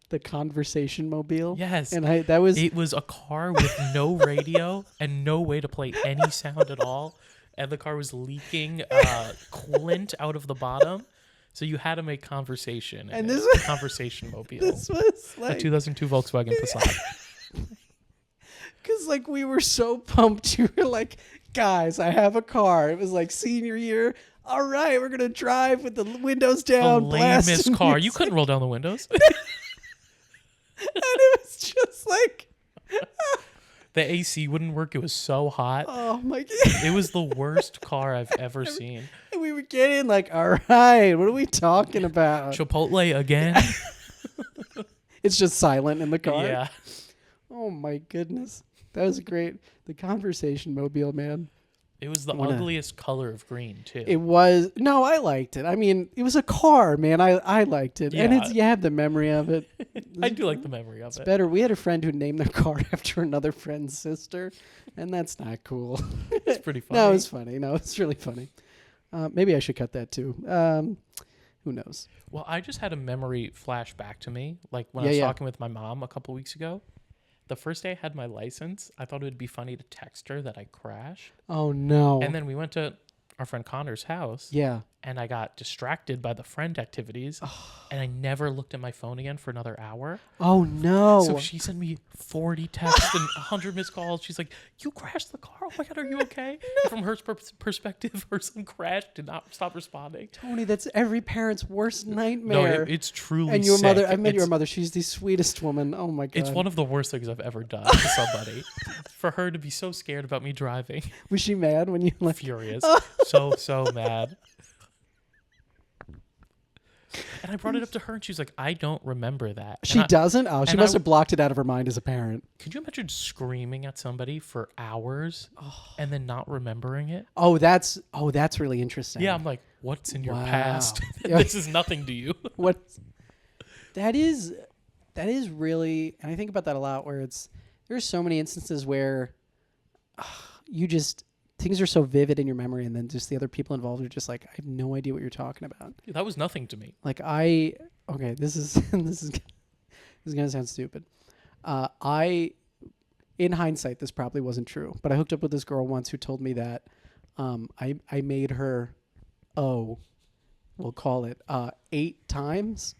[SPEAKER 1] the conversation mobile.
[SPEAKER 2] Yes.
[SPEAKER 1] And it
[SPEAKER 2] was a car with no radio and no way to play any sound at all, and the car was leaking coolant out of the bottom. So you had to make conversation.
[SPEAKER 1] And this
[SPEAKER 2] was conversation mobile.
[SPEAKER 1] This was like
[SPEAKER 2] a 2002 Volkswagen Passat.
[SPEAKER 1] Because like we were so pumped, you were like, guys, I have a car. It was like senior year. All right, we're gonna drive with the windows down.
[SPEAKER 2] The lamest
[SPEAKER 1] blasting
[SPEAKER 2] car.
[SPEAKER 1] music.
[SPEAKER 2] You couldn't roll down the windows.
[SPEAKER 1] And it was just like
[SPEAKER 2] the AC wouldn't work. It was so hot.
[SPEAKER 1] Oh my god!
[SPEAKER 2] It was the worst car I've ever seen.
[SPEAKER 1] And we would get in like, all right, what are we talking about?
[SPEAKER 2] Chipotle again.
[SPEAKER 1] It's just silent in the car.
[SPEAKER 2] Yeah.
[SPEAKER 1] Oh my goodness, that was great. The conversation mobile, man.
[SPEAKER 2] It was the ugliest color of green too.
[SPEAKER 1] It was. No, I liked it. I mean, it was a car, man. I liked it, and you have the memory of it.
[SPEAKER 2] I do like the memory of it.
[SPEAKER 1] It's better. We had a friend who named their car after another friend's sister, and that's not cool.
[SPEAKER 2] It's pretty funny.
[SPEAKER 1] No, it's funny. No, it's really funny. Maybe I should cut that too. Who knows?
[SPEAKER 2] Well, I just had a memory flash back to me, like when I was talking with my mom a couple weeks ago. The first day I had my license, I thought it would be funny to text her that I crashed.
[SPEAKER 1] Oh, no.
[SPEAKER 2] And then we went to our friend Connor's house.
[SPEAKER 1] Yeah.
[SPEAKER 2] And I got distracted by the friend activities. And I never looked at my phone again for another hour.
[SPEAKER 1] Oh, no.
[SPEAKER 2] So she sent me 40 texts and 100 missed calls. She's like, you crashed the car? Oh, my God, are you okay? No. From her perspective, her son crashed, did not stop responding.
[SPEAKER 1] Tony, that's every parent's worst nightmare.
[SPEAKER 2] No, it's truly
[SPEAKER 1] And your
[SPEAKER 2] sick.
[SPEAKER 1] mother, I met your mother. She's the sweetest woman. Oh, my God.
[SPEAKER 2] It's one of the worst things I've ever done to somebody. For her to be so scared about me driving.
[SPEAKER 1] Was she mad when you left?
[SPEAKER 2] Furious. So mad. And I brought it up to her, and she was like, I don't remember that.
[SPEAKER 1] She doesn't? Oh, she must have blocked it out of her mind as a parent.
[SPEAKER 2] Could you imagine screaming at somebody for hours and then not remembering it?
[SPEAKER 1] Oh, that's really interesting.
[SPEAKER 2] Yeah, I'm like, what's in your past?
[SPEAKER 1] Yeah.
[SPEAKER 2] This is nothing to you.
[SPEAKER 1] What? That is really, and I think about that a lot, where there's so many instances where things are so vivid in your memory, and then just the other people involved are just like, I have no idea what you're talking about.
[SPEAKER 2] That was nothing to me.
[SPEAKER 1] Like this is gonna sound stupid. In hindsight, this probably wasn't true, but I hooked up with this girl once who told me that I made her, we'll call it 8 times.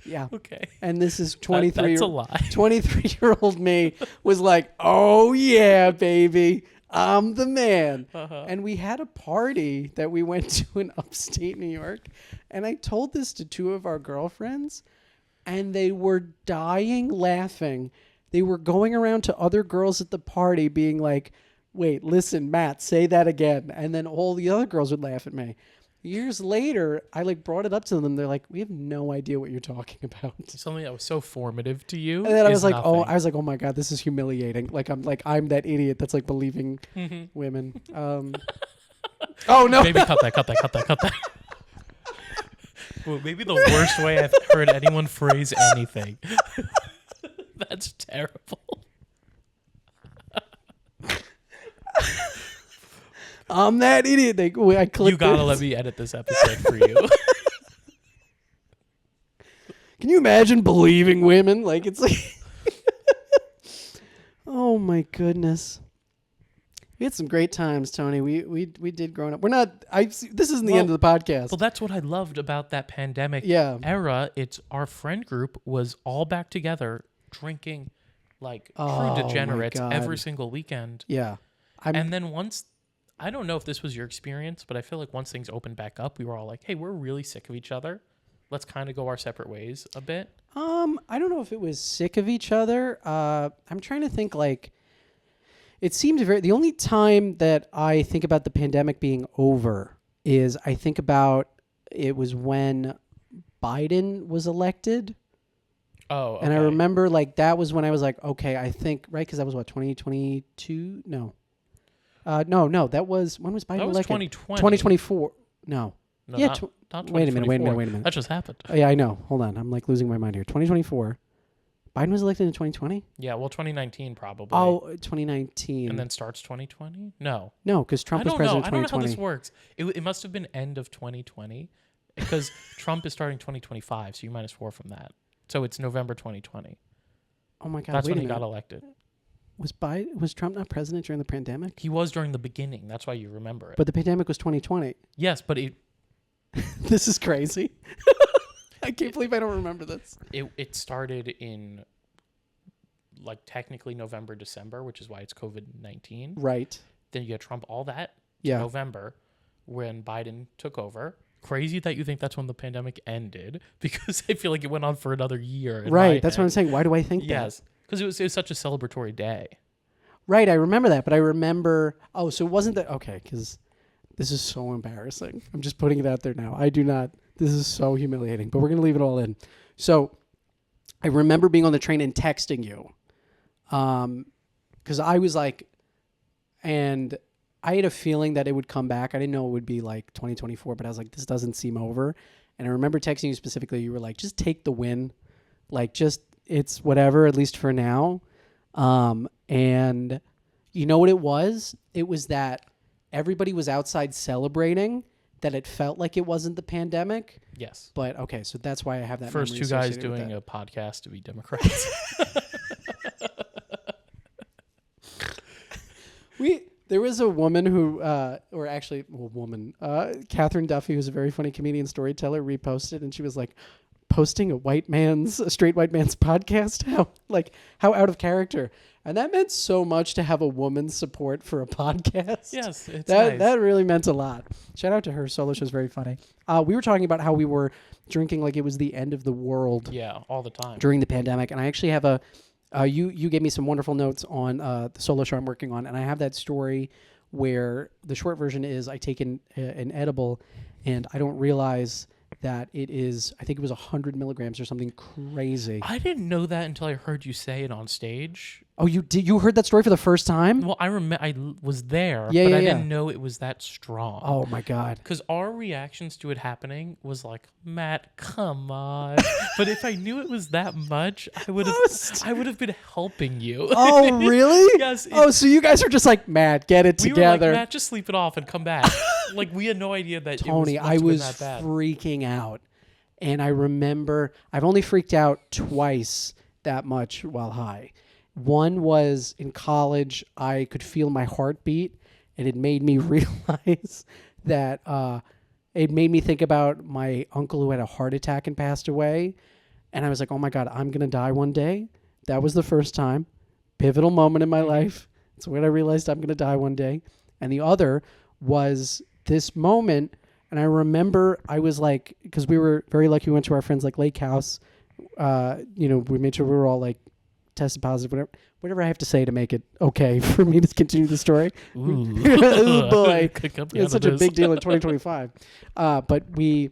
[SPEAKER 1] Yeah.
[SPEAKER 2] Okay.
[SPEAKER 1] And this is 23.
[SPEAKER 2] That's a lie.
[SPEAKER 1] 23-year-old me was like, oh yeah, baby. I'm the man. And we had a party that we went to in upstate New York. And I told this to 2 of our girlfriends, and they were dying laughing. They were going around to other girls at the party being like, wait, listen, Matt, say that again. And then all the other girls would laugh at me. Years later, I brought it up to them. They're like, we have no idea what you're talking about.
[SPEAKER 2] Something that was so formative to you.
[SPEAKER 1] And then I was like,
[SPEAKER 2] nothing.
[SPEAKER 1] oh my God, this is humiliating. I'm that idiot that's like believing women. Oh no.
[SPEAKER 2] Maybe cut that. Well, maybe the worst way I've heard anyone phrase anything. That's terrible.
[SPEAKER 1] I'm that idiot. I clicked.
[SPEAKER 2] You gotta let me edit this episode for you.
[SPEAKER 1] Can you imagine believing women? Like it's like. Oh my goodness. We had some great times, Tony. We did growing up. We're not. This isn't the end of the podcast.
[SPEAKER 2] Well, that's what I loved about that pandemic era. It's our friend group was all back together drinking like true degenerates every single weekend.
[SPEAKER 1] Yeah.
[SPEAKER 2] And then once, I don't know if this was your experience, but I feel like once things opened back up, we were all like, hey, we're really sick of each other. Let's kind of go our separate ways a bit.
[SPEAKER 1] I don't know if it was sick of each other. I'm trying to think like. It seemed the only time that I think about the pandemic being over is I think about it was when Biden was elected.
[SPEAKER 2] Oh, okay.
[SPEAKER 1] And I remember like that was when I was like, okay, I think, right? Because that was what, 2022? No. No, that was, when was Biden elected?
[SPEAKER 2] That was 2020.
[SPEAKER 1] 2024. No. Yeah.
[SPEAKER 2] Not
[SPEAKER 1] wait a minute.
[SPEAKER 2] That just happened.
[SPEAKER 1] Oh, yeah, I know. Hold on. I'm like losing my mind here. 2024. Biden was elected in 2020?
[SPEAKER 2] Yeah, well, 2019 probably.
[SPEAKER 1] Oh, 2019.
[SPEAKER 2] And then starts 2020? No.
[SPEAKER 1] No, because Trump was president in 2020.
[SPEAKER 2] I don't know how this works. It must have been end of 2020 because Trump is starting 2025, so you -4 from that. So it's November 2020.
[SPEAKER 1] Oh, my God.
[SPEAKER 2] That's when he got elected.
[SPEAKER 1] Was Trump not president during the pandemic?
[SPEAKER 2] He was during the beginning. That's why you remember it.
[SPEAKER 1] But the pandemic was 2020.
[SPEAKER 2] Yes, but it...
[SPEAKER 1] This is crazy. I can't believe I don't remember this.
[SPEAKER 2] It started in, like, technically November, December, which is why it's COVID-19.
[SPEAKER 1] Right.
[SPEAKER 2] Then you get Trump, all that.
[SPEAKER 1] Yeah.
[SPEAKER 2] November, when Biden took over. Crazy that you think that's when the pandemic ended, because I feel like it went on for another year.
[SPEAKER 1] Right. That's what I'm saying. Why do I think that?
[SPEAKER 2] Yes. Because it was such a celebratory day.
[SPEAKER 1] Right. I remember that. But I remember... Oh, so it wasn't that... Okay, because this is so embarrassing. I'm just putting it out there now. I do not... This is so humiliating, but we're going to leave it all in. So I remember being on the train and texting you because I was like, and I had a feeling that it would come back. I didn't know it would be like 2024, but I was like, this doesn't seem over. And I remember texting you specifically. You were like, just take the win. Like, just, it's whatever, at least for now. And you know what it was? It was that everybody was outside celebrating, that it felt like it wasn't the pandemic.
[SPEAKER 2] Yes.
[SPEAKER 1] But okay, so that's why I have that.
[SPEAKER 2] First two guys doing a podcast to be Democrats.
[SPEAKER 1] There was a woman who, Catherine Duffy, who's a very funny comedian storyteller, reposted, and she was like, posting a straight white man's podcast? How out of character. And that meant so much to have a woman's support for a podcast.
[SPEAKER 2] Yes, it's
[SPEAKER 1] nice.
[SPEAKER 2] That
[SPEAKER 1] really meant a lot. Shout out to her. Solo show's very funny. We were talking about how we were drinking like it was the end of the world.
[SPEAKER 2] Yeah, all the time.
[SPEAKER 1] During the pandemic. And I actually have you gave me some wonderful notes on the solo show I'm working on. And I have that story where the short version is I take an edible and I don't realize that it is, I think it was 100 milligrams or something crazy.
[SPEAKER 2] I didn't know that until I heard you say it on stage.
[SPEAKER 1] Oh, you did? You heard that story for the first time?
[SPEAKER 2] Well, I was there,
[SPEAKER 1] but
[SPEAKER 2] I didn't know it was that strong.
[SPEAKER 1] Oh, my God.
[SPEAKER 2] Because our reactions to it happening was like, Matt, come on. But if I knew it was that much, I would have been helping you.
[SPEAKER 1] Oh, really?
[SPEAKER 2] Yes.
[SPEAKER 1] So you guys are just like, Matt, get it together.
[SPEAKER 2] We were like, Matt, just sleep it off and come back. Like, we had no idea that
[SPEAKER 1] Tony,
[SPEAKER 2] I
[SPEAKER 1] was
[SPEAKER 2] that bad.
[SPEAKER 1] Freaking out. And I remember, I've only freaked out twice that much while high. One was in college, I could feel my heartbeat, and it made me realize that it made me think about my uncle who had a heart attack and passed away. And I was like, oh my God, I'm going to die one day. That was the first time. Pivotal moment in my life. It's when I realized I'm going to die one day. And the other was this moment. And I remember I was like, because we were very lucky, we went to our friend's like lake house. We made sure we were all like tested positive, whatever I have to say to make it okay for me to continue the story.
[SPEAKER 2] Ooh,
[SPEAKER 1] Ooh boy. It's such a big deal in 2025. But I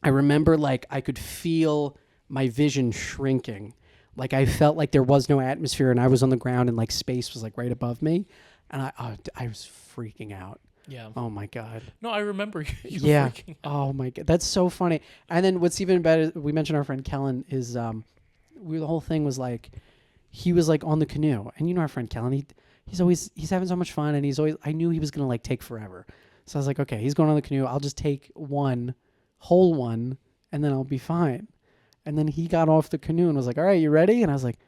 [SPEAKER 1] remember like I could feel my vision shrinking. Like I felt like there was no atmosphere and I was on the ground and like space was like right above me. And I was freaking out.
[SPEAKER 2] Yeah.
[SPEAKER 1] Oh my God.
[SPEAKER 2] No, I remember you freaking out.
[SPEAKER 1] Oh my God. That's so funny. And then what's even better, we mentioned our friend Kellen is, the whole thing was like, he was like on the canoe, and you know our friend Kellen, he's having so much fun, and I knew he was going to like take forever. So I was like, okay, he's going on the canoe. I'll just take whole one, and then I'll be fine. And then he got off the canoe and was like, all right, you ready? And I was like,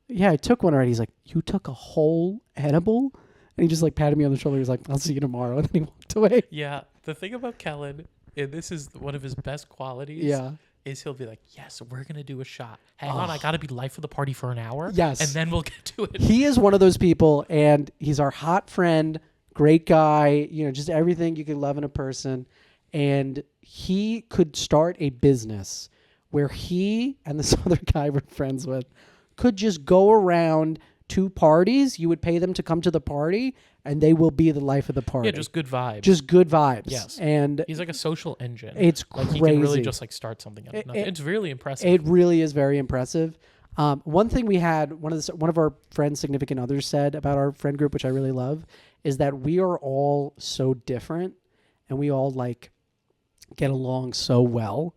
[SPEAKER 1] yeah, I took one already. He's like, you took a whole edible? And he just like patted me on the shoulder. He's like, I'll see you tomorrow. And then he walked away.
[SPEAKER 2] Yeah. The thing about Kellen, and this is one of his best qualities,
[SPEAKER 1] Yeah.
[SPEAKER 2] is he'll be like, yes, we're going to do a shot. Hang on, I got to be life of the party for an hour.
[SPEAKER 1] Yes.
[SPEAKER 2] And then we'll get to it.
[SPEAKER 1] He is one of those people, and he's our hot friend, great guy, just everything you could love in a person. And he could start a business where he and this other guy we're friends with could just go around to parties. You would pay them to come to the party, and they will be the life of the party.
[SPEAKER 2] Yeah, just good vibes.
[SPEAKER 1] Just good vibes.
[SPEAKER 2] Yes.
[SPEAKER 1] And
[SPEAKER 2] he's like a social engine.
[SPEAKER 1] it's
[SPEAKER 2] like
[SPEAKER 1] crazy.
[SPEAKER 2] He can really just like start something out of nothing. It's really impressive.
[SPEAKER 1] It really is very impressive. One thing we had, one of our friends' significant others said about our friend group, which I really love, is that we are all so different, and we all like get along so well.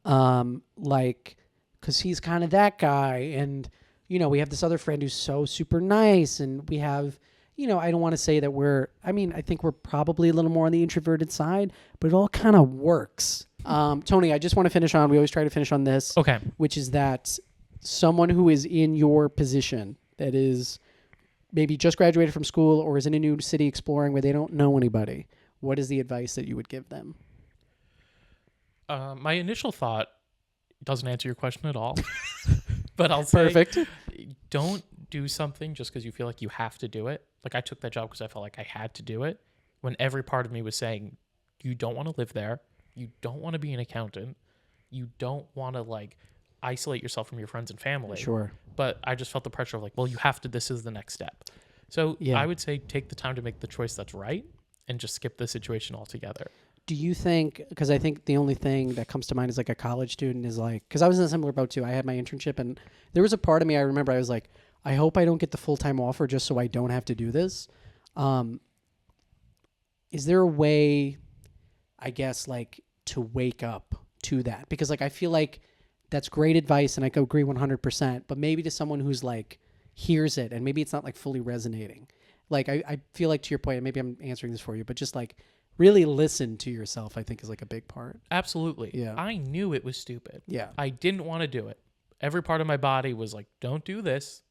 [SPEAKER 1] Because he's kind of that guy, and we have this other friend who's so super nice, and we have, I don't want to say that I think we're probably a little more on the introverted side, but it all kind of works. Tony, I just want to finish on, we always try to finish on this.
[SPEAKER 2] Okay.
[SPEAKER 1] Which is that someone who is in your position, that is maybe just graduated from school or is in a new city exploring where they don't know anybody, what is the advice that you would give them?
[SPEAKER 2] My initial thought doesn't answer your question at all. But I'll say,
[SPEAKER 1] Perfect.
[SPEAKER 2] Don't do something just because you feel like you have to do it. Like I took that job because I felt like I had to do it, when every part of me was saying, you don't want to live there. You don't want to be an accountant. You don't want to like isolate yourself from your friends and family.
[SPEAKER 1] Sure.
[SPEAKER 2] But I just felt the pressure of like, well, you have to, this is the next step. So
[SPEAKER 1] Yeah.
[SPEAKER 2] I would say take the time to make the choice that's right and just skip the situation altogether.
[SPEAKER 1] Do you think, because I think the only thing that comes to mind is like a college student is like, because I was in a similar boat too. I had my internship, and there was a part of me, I remember I was like, I hope I don't get the full-time offer just so I don't have to do this. Is there a way, I guess, like to wake up to that? Because like I feel like that's great advice and I could agree 100%, but maybe to someone who's like hears it and maybe it's not like fully resonating. Like I feel like, to your point, and maybe I'm answering this for you, but just like really listen to yourself, I think, is like a big part.
[SPEAKER 2] Absolutely.
[SPEAKER 1] Yeah.
[SPEAKER 2] I knew it was stupid.
[SPEAKER 1] Yeah.
[SPEAKER 2] I didn't want to do it. Every part of my body was like, don't do this.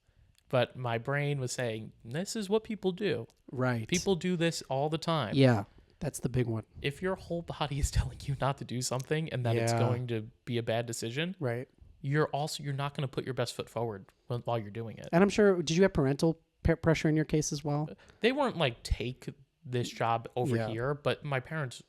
[SPEAKER 2] But my brain was saying, this is what people do.
[SPEAKER 1] Right.
[SPEAKER 2] People do this all the time.
[SPEAKER 1] Yeah. That's the big one.
[SPEAKER 2] If your whole body is telling you not to do something and that it's going to be a bad decision,
[SPEAKER 1] right,
[SPEAKER 2] you're not going to put your best foot forward while you're doing it.
[SPEAKER 1] And I'm sure, did you have parental pressure in your case as well?
[SPEAKER 2] They weren't like, take this job over here, but my parents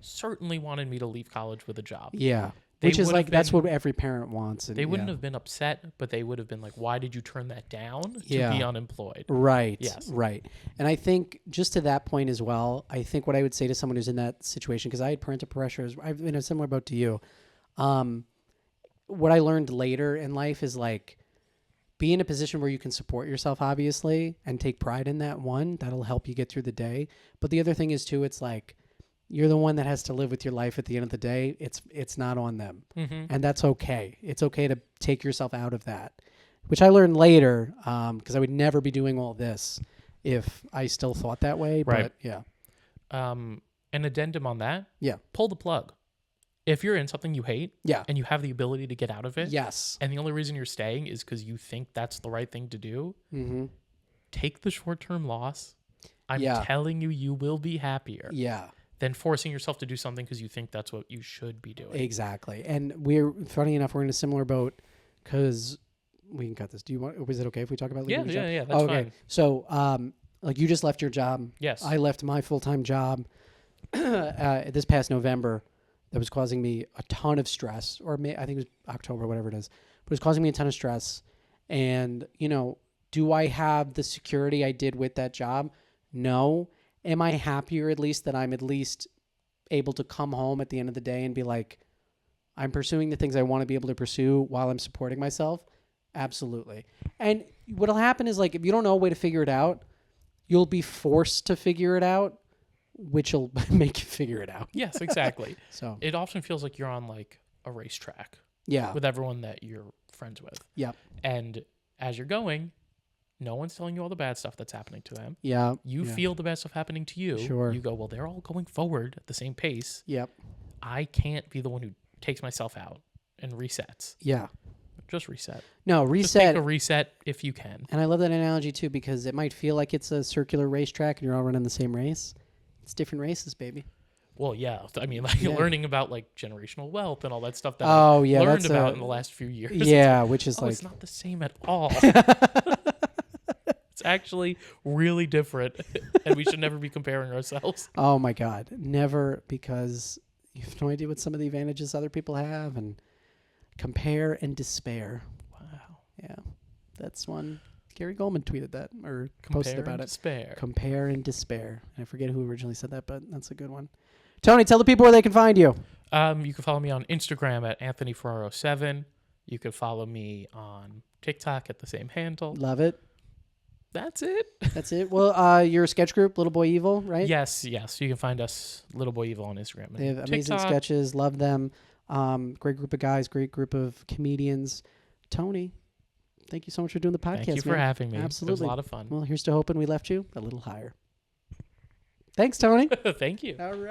[SPEAKER 2] certainly wanted me to leave college with a job.
[SPEAKER 1] Yeah.
[SPEAKER 2] They
[SPEAKER 1] Which is like,
[SPEAKER 2] been,
[SPEAKER 1] that's what every parent wants. And
[SPEAKER 2] they wouldn't have been upset, but they would have been like, why did you turn that down to be unemployed?
[SPEAKER 1] Right.
[SPEAKER 2] Yes.
[SPEAKER 1] Right. And I think just to that point as well, I think what I would say to someone who's in that situation, because I had parental pressure, I've been in a similar boat to you. What I learned later in life is like, be in a position where you can support yourself, obviously, and take pride in that one. That'll help you get through the day. But the other thing is too, it's like, you're the one that has to live with your life at the end of the day. It's not on them. Mm-hmm. And that's okay. It's okay to take yourself out of that, which I learned later, because I would never be doing all this if I still thought that way.
[SPEAKER 2] Right.
[SPEAKER 1] But yeah.
[SPEAKER 2] An addendum on that.
[SPEAKER 1] Yeah.
[SPEAKER 2] Pull the plug. If you're in something you hate,
[SPEAKER 1] yeah,
[SPEAKER 2] and you have the ability to get out of it,
[SPEAKER 1] yes,
[SPEAKER 2] and the only reason you're staying is because you think that's the right thing to do,
[SPEAKER 1] mm-hmm.
[SPEAKER 2] take the short-term loss. I'm telling you, you will be happier.
[SPEAKER 1] Yeah.
[SPEAKER 2] Than forcing yourself to do something because you think that's what you should be doing.
[SPEAKER 1] Exactly. And funny enough, we're in a similar boat because we can cut this. Was it okay if we talk about leaving the job?
[SPEAKER 2] Yeah, that's fine.
[SPEAKER 1] So, like you just left your job.
[SPEAKER 2] Yes.
[SPEAKER 1] I left my full-time job this past November. That was causing me a ton of stress, or I think it was October, whatever it is, but it was causing me a ton of stress. And, do I have the security I did with that job? No. Am I happier at least that I'm at least able to come home at the end of the day and be like, I'm pursuing the things I want to be able to pursue while I'm supporting myself? Absolutely. And what'll happen is like, if you don't know a way to figure it out, you'll be forced to figure it out, which will make you figure it out.
[SPEAKER 2] Yes, exactly.
[SPEAKER 1] So
[SPEAKER 2] it often feels like you're on like a racetrack.
[SPEAKER 1] Yeah.
[SPEAKER 2] With everyone that you're friends with.
[SPEAKER 1] Yeah.
[SPEAKER 2] And as you're going, no one's telling you all the bad stuff that's happening to them.
[SPEAKER 1] Yeah.
[SPEAKER 2] You feel the bad stuff happening to you.
[SPEAKER 1] Sure.
[SPEAKER 2] You go, well, they're all going forward at the same pace.
[SPEAKER 1] Yep.
[SPEAKER 2] I can't be the one who takes myself out and resets.
[SPEAKER 1] Yeah.
[SPEAKER 2] Just reset.
[SPEAKER 1] No,
[SPEAKER 2] Just
[SPEAKER 1] reset.
[SPEAKER 2] take a reset if you can.
[SPEAKER 1] And I love that analogy too, because it might feel like it's a circular racetrack and you're all running the same race. It's different races, baby.
[SPEAKER 2] Well, yeah. I mean, like learning about like generational wealth and all that stuff that
[SPEAKER 1] Oh,
[SPEAKER 2] I've
[SPEAKER 1] yeah,
[SPEAKER 2] learned
[SPEAKER 1] that's
[SPEAKER 2] about in the last few years.
[SPEAKER 1] Yeah,
[SPEAKER 2] It's
[SPEAKER 1] which is like
[SPEAKER 2] it's not the same at all. It's actually really different, and we should never be comparing ourselves.
[SPEAKER 1] Oh my God, never, because you have no idea what some of the advantages other people have, and compare and despair.
[SPEAKER 2] Wow.
[SPEAKER 1] Yeah, that's one. Gary Goldman tweeted that or
[SPEAKER 2] Compare
[SPEAKER 1] posted about
[SPEAKER 2] and
[SPEAKER 1] it.
[SPEAKER 2] despair.
[SPEAKER 1] Compare and despair. And I forget who originally said that, but that's a good one. Tony, tell the people where they can find you.
[SPEAKER 2] You can follow me on Instagram at Anthony Ferraro 7. You can follow me on TikTok at the same handle.
[SPEAKER 1] Love it.
[SPEAKER 2] That's it.
[SPEAKER 1] That's it. Well, your sketch group, Little Boy Evil, right?
[SPEAKER 2] Yes. You can find us Little Boy Evil on Instagram. And
[SPEAKER 1] They have amazing
[SPEAKER 2] TikTok.
[SPEAKER 1] sketches. Love them. Great group of guys. Great group of comedians. Tony, thank you so much for doing the podcast.
[SPEAKER 2] Thank you for having me.
[SPEAKER 1] Absolutely.
[SPEAKER 2] It was a lot of fun.
[SPEAKER 1] Well, here's to hoping we left you a little higher. Thanks, Tony.
[SPEAKER 2] Thank you.
[SPEAKER 1] All right.